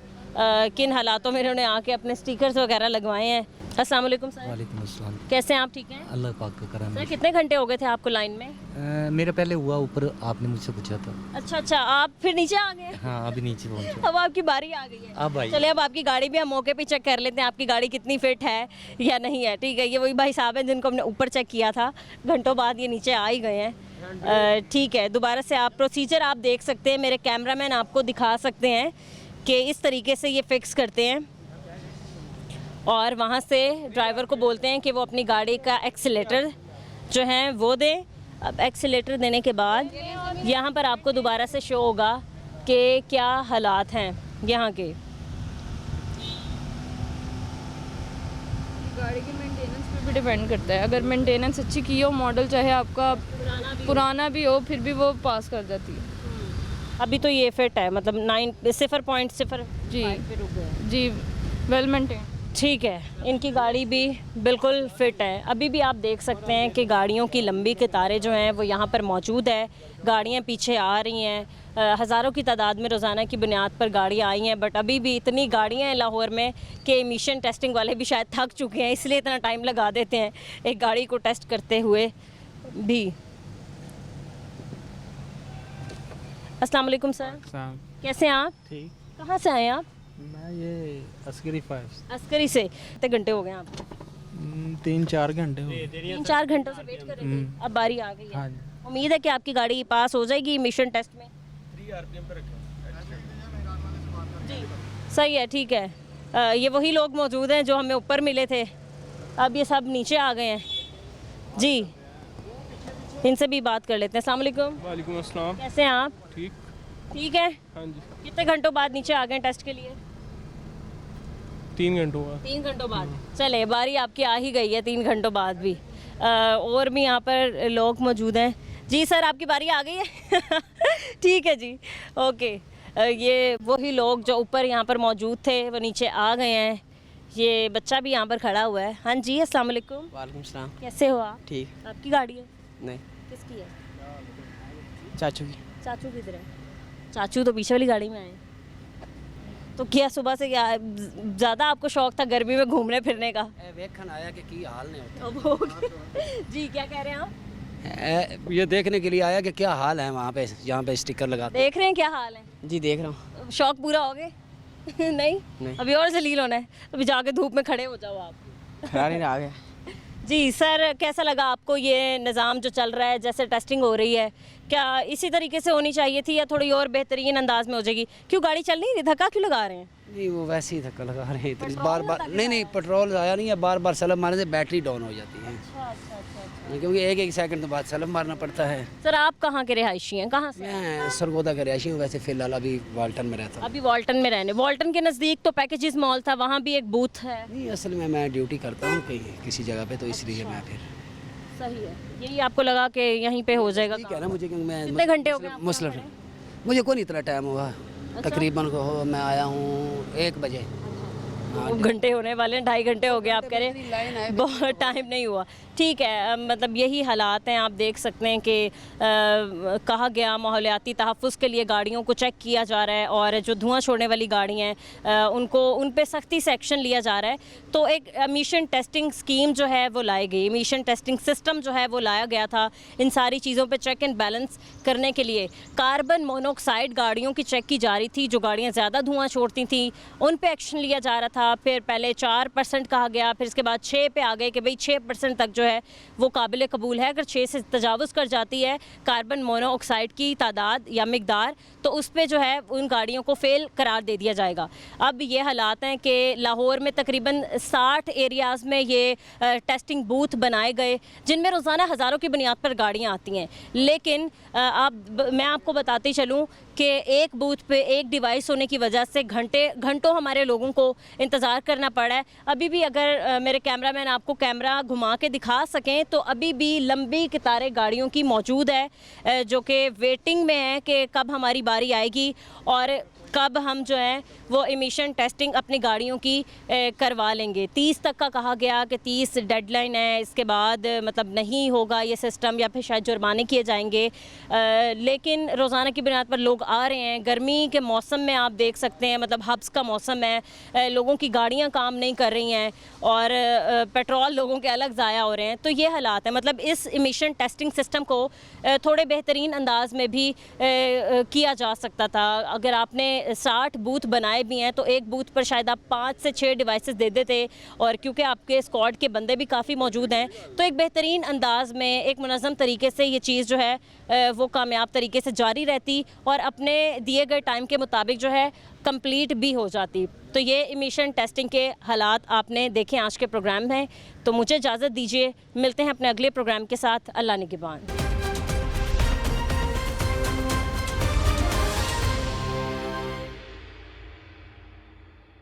किन हालातों में इन्होंने आके अपने स्टिकर्स वगैरह लगवाए हैं। अस्सलाम वालेकुम सर। वालेकुम अस्सलाम। कैसे हैं आप? ठीक हैं, अल्लाह पाक का करम सर। है। कितने घंटे हो गए थे आपको लाइन में? मेरा पहले हुआ ऊपर, आपने मुझसे पूछा था। अच्छा अच्छा, आप फिर नीचे आ गए? हाँ, अभी नीचे पहुंचे। अब आपकी बारी आ गई है। अब आई। चलिए, अब आपकी गाड़ी भी हम मौके पे चेक कर लेते हैं, आपकी गाड़ी कितनी फिट है या नहीं है। ठीक है, ये वही भाई साहब हैं जिनको हमने ऊपर चेक किया था, घंटों बाद ये नीचे आ ही गए हैं। ठीक है, दोबारा से आप प्रोसीजर आप देख सकते हैं, मेरे कैमरामैन आपको दिखा सकते हैं कि इस तरीके से ये फिक्स करते हैं और वहाँ से ड्राइवर को बोलते हैं कि वो अपनी गाड़ी का एक्सीलेटर जो है वो दें। अब एक्सीलेटर देने के बाद यहाँ पर आपको दोबारा से शो होगा कि क्या हालात हैं यहाँ के। गाड़ी की मेंटेनेंस पे भी डिपेंड करता है। अगर मेंटेनेंस अच्छी की हो, मॉडल चाहे आपका पुराना भी हो, फिर भी वो पास कर जाती है। अभी तो ये फिट है, मतलब 0.0 जी वेल मेंटेन। ठीक है, इनकी गाड़ी भी बिल्कुल फिट है। अभी भी आप देख सकते हैं कि गाड़ियों की लंबी कतारें जो हैं वो यहाँ पर मौजूद है, गाड़ियाँ पीछे आ रही हैं, हज़ारों की तादाद में रोज़ाना की बुनियाद पर गाड़ियाँ आई हैं, बट अभी भी इतनी गाड़ियाँ हैं लाहौर में कि एमिशन टेस्टिंग वाले भी शायद थक चुके हैं, इसलिए इतना टाइम लगा देते हैं एक गाड़ी को टेस्ट करते हुए भी। अस्सलाम वालेकुम सर। कैसे हैं आप? ठीक। कहाँ से आए हैं आप? मैं ये अस्करी 5 अस्करी से। कितने घंटे हो गए आपको? 3-4 घंटे हो गए। 3-4 घंटों से वेट कर रहे थे, अब बारी आ गई है। हाँ। उम्मीद है कि आपकी गाड़ी पास हो जाएगी इमिशन टेस्ट में। 3 RPM पे जी सही है, ठीक है। ये वही लोग मौजूद हैं जो हमें ऊपर मिले थे, अब ये सब नीचे आ गए हैं। जी, इनसे भी बात कर लेते हैं। अस्सलाम वालेकुम। वालेकुम अस्सलाम। कैसे हैं आप? ठीक। ठीक है। हाँ जी। कितने घंटों बाद नीचे आ गए टेस्ट के लिए? 3 घंटों हुआ। 3 घंटों बाद। चले, बारी आपकी आ ही गई है 3 घंटों बाद भी। और भी यहाँ पर लोग मौजूद हैं। जी सर, आपकी बारी आ गई है। ठीक है जी, ओके। ये वही लोग जो ऊपर यहाँ पर मौजूद थे वो नीचे आ गए हैं। ये बच्चा भी यहाँ पर खड़ा हुआ है। हाँ जी, अस्सलाम वालेकुम। वालेकुम सलाम। कैसे हो आप? ठीक। आपकी गाड़ी है? नहीं। किसकी है? चाचू की। चाचू किधर है? चाचू तो पीछे वाली गाड़ी में आए। तो क्या सुबह से क्या ज़्यादा आपको शौक था गर्मी में घूमने फिरने का? वेखन आया कि की हाल नहीं होता। जी, क्या कह रहे हैं आप? ये देखने के लिए आया कि क्या हाल है वहाँ पे, यहाँ पे स्टिकर लगा। देख रहे हैं क्या हाल है? जी देख रहा हूँ। शौक पूरा हो गए? नहीं, अभी और जलील होना है, अभी जाके धूप में खड़े हो जाओ आप। खड़ा नहीं रहा गया। जी सर, कैसा लगा आपको ये निज़ाम जो चल रहा है, जैसे टेस्टिंग हो रही है, क्या इसी तरीके से होनी चाहिए थी या थोड़ी और बेहतरीन अंदाज में हो जाएगी? क्यों गाड़ी चल नहीं रही, धक्का क्यों लगा रहे हैं? नहीं, वो वैसे ही धक्का लगा रहे हैं इतनी बार बार। नहीं, पेट्रोल आया नहीं है, बार बार सलम मारने से बैटरी डाउन हो जाती है, क्योंकि एक सेकंड के बाद सलम मारना पड़ता है। सर, आप कहाँ के रिहायशी हैं? कहाँ से? मैं सरगोदा का रिहायशी हूँ, वैसे फ़िलहाल अभी वाल्टन में रहता हूँ। अभी वाल्टन में रहने। वाल्टन के नज़दीक तो पैकेजेस मॉल था, वहाँ भी एक बूथ है। नहीं, असल में मैं ड्यूटी करता हूँ कहीं किसी जगह पे, तो इसलिए मैं फिर। सही है, यही आपको लगा कि यहीं पे हो जाएगा? ठीक है ना, मुझे, क्योंकि मैं कितने घंटे हो गए आपको? मुस्लिम, मुझे कौन इतना टाइम हुआ। तकरीबन को मैं आया हूँ 1 बजे। 2 घंटे होने वाले हैं, 2.5 घंटे हो गए आप कह रहे हैं, बहुत टाइम नहीं हुआ। ठीक है, मतलब यही हालात हैं। आप देख सकते हैं कि कहा गया माहौलियाती तहफ़्फ़ुज़ के लिए गाड़ियों को चेक किया जा रहा है और जो धुआं छोड़ने वाली गाड़ियाँ हैं उन पे सख्ती से एक्शन लिया जा रहा है। तो एक एमिशन टेस्टिंग स्कीम जो है वो लाई गई, एमिशन टेस्टिंग सिस्टम जो है वो लाया गया था इन सारी चीज़ों पे चेक एंड बैलेंस करने के लिए। कार्बन मोनोऑक्साइड गाड़ियों की चेक की जा रही थी, जो गाड़ियाँ ज़्यादा धुआं छोड़ती थी उन पे एक्शन लिया जा रहा था। फिर पहले 4% कहा गया, फिर इसके बाद 6 पे आ गए कि भाई 6% तक जो है वो काबिल कबूल है। अगर 6 से तजावुज़ कर जाती है कार्बन मोनोऑक्साइड की तादाद या मिकदार, तो उस पर जो है उन गाड़ियों को फ़ेल करार दे दिया जाएगा। अब ये हालात हैं कि लाहौर में तकरीबन 60 एरियाज़ में ये टेस्टिंग बूथ बनाए गए, जिनमें रोज़ाना हज़ारों की बुनियाद पर गाड़ियाँ आती हैं। लेकिन मैं आपको बताती चलूँ कि एक बूथ पे एक डिवाइस होने की वजह से घंटों हमारे लोगों को इंतज़ार करना पड़ा है। अभी भी अगर मेरे कैमरामैन आपको कैमरा घुमा के दिखा सकें तो अभी भी लंबी कतारें गाड़ियों की मौजूद है जो कि वेटिंग में है कि कब हमारी बारी आएगी और कब हम जो है वो इमिशन टेस्टिंग अपनी गाड़ियों की करवा लेंगे। 30 तक का कहा गया कि 30 डेडलाइन है, इसके बाद मतलब नहीं होगा ये सिस्टम या फिर शायद जुर्माने किए जाएंगे। लेकिन रोज़ाना की बुनियाद पर लोग आ रहे हैं। गर्मी के मौसम में आप देख सकते हैं मतलब हब्स का मौसम है, लोगों की गाड़ियाँ काम नहीं कर रही हैं और पेट्रोल लोगों के अलग ज़ाया हो रहे हैं। तो ये हालात हैं। मतलब इस इमिशन टेस्टिंग सिस्टम को थोड़े बेहतरीन अंदाज में भी किया जा सकता था। अगर आपने 60 बूथ बनाए भी हैं तो एक बूथ पर शायद आप 5 से 6 डिवाइसेस दे देते, और क्योंकि आपके स्क्वाड के बंदे भी काफ़ी मौजूद हैं तो एक बेहतरीन अंदाज में एक मुनज़्ज़म तरीके से ये चीज़ जो है वो कामयाब तरीके से जारी रहती और अपने दिए गए टाइम के मुताबिक जो है कंप्लीट भी हो जाती। तो ये इमिशन टेस्टिंग के हालात आपने देखे आज के प्रोग्राम में। तो मुझे इजाज़त दीजिए, मिलते हैं अपने अगले प्रोग्राम के साथ। अल्लाह निगहबान।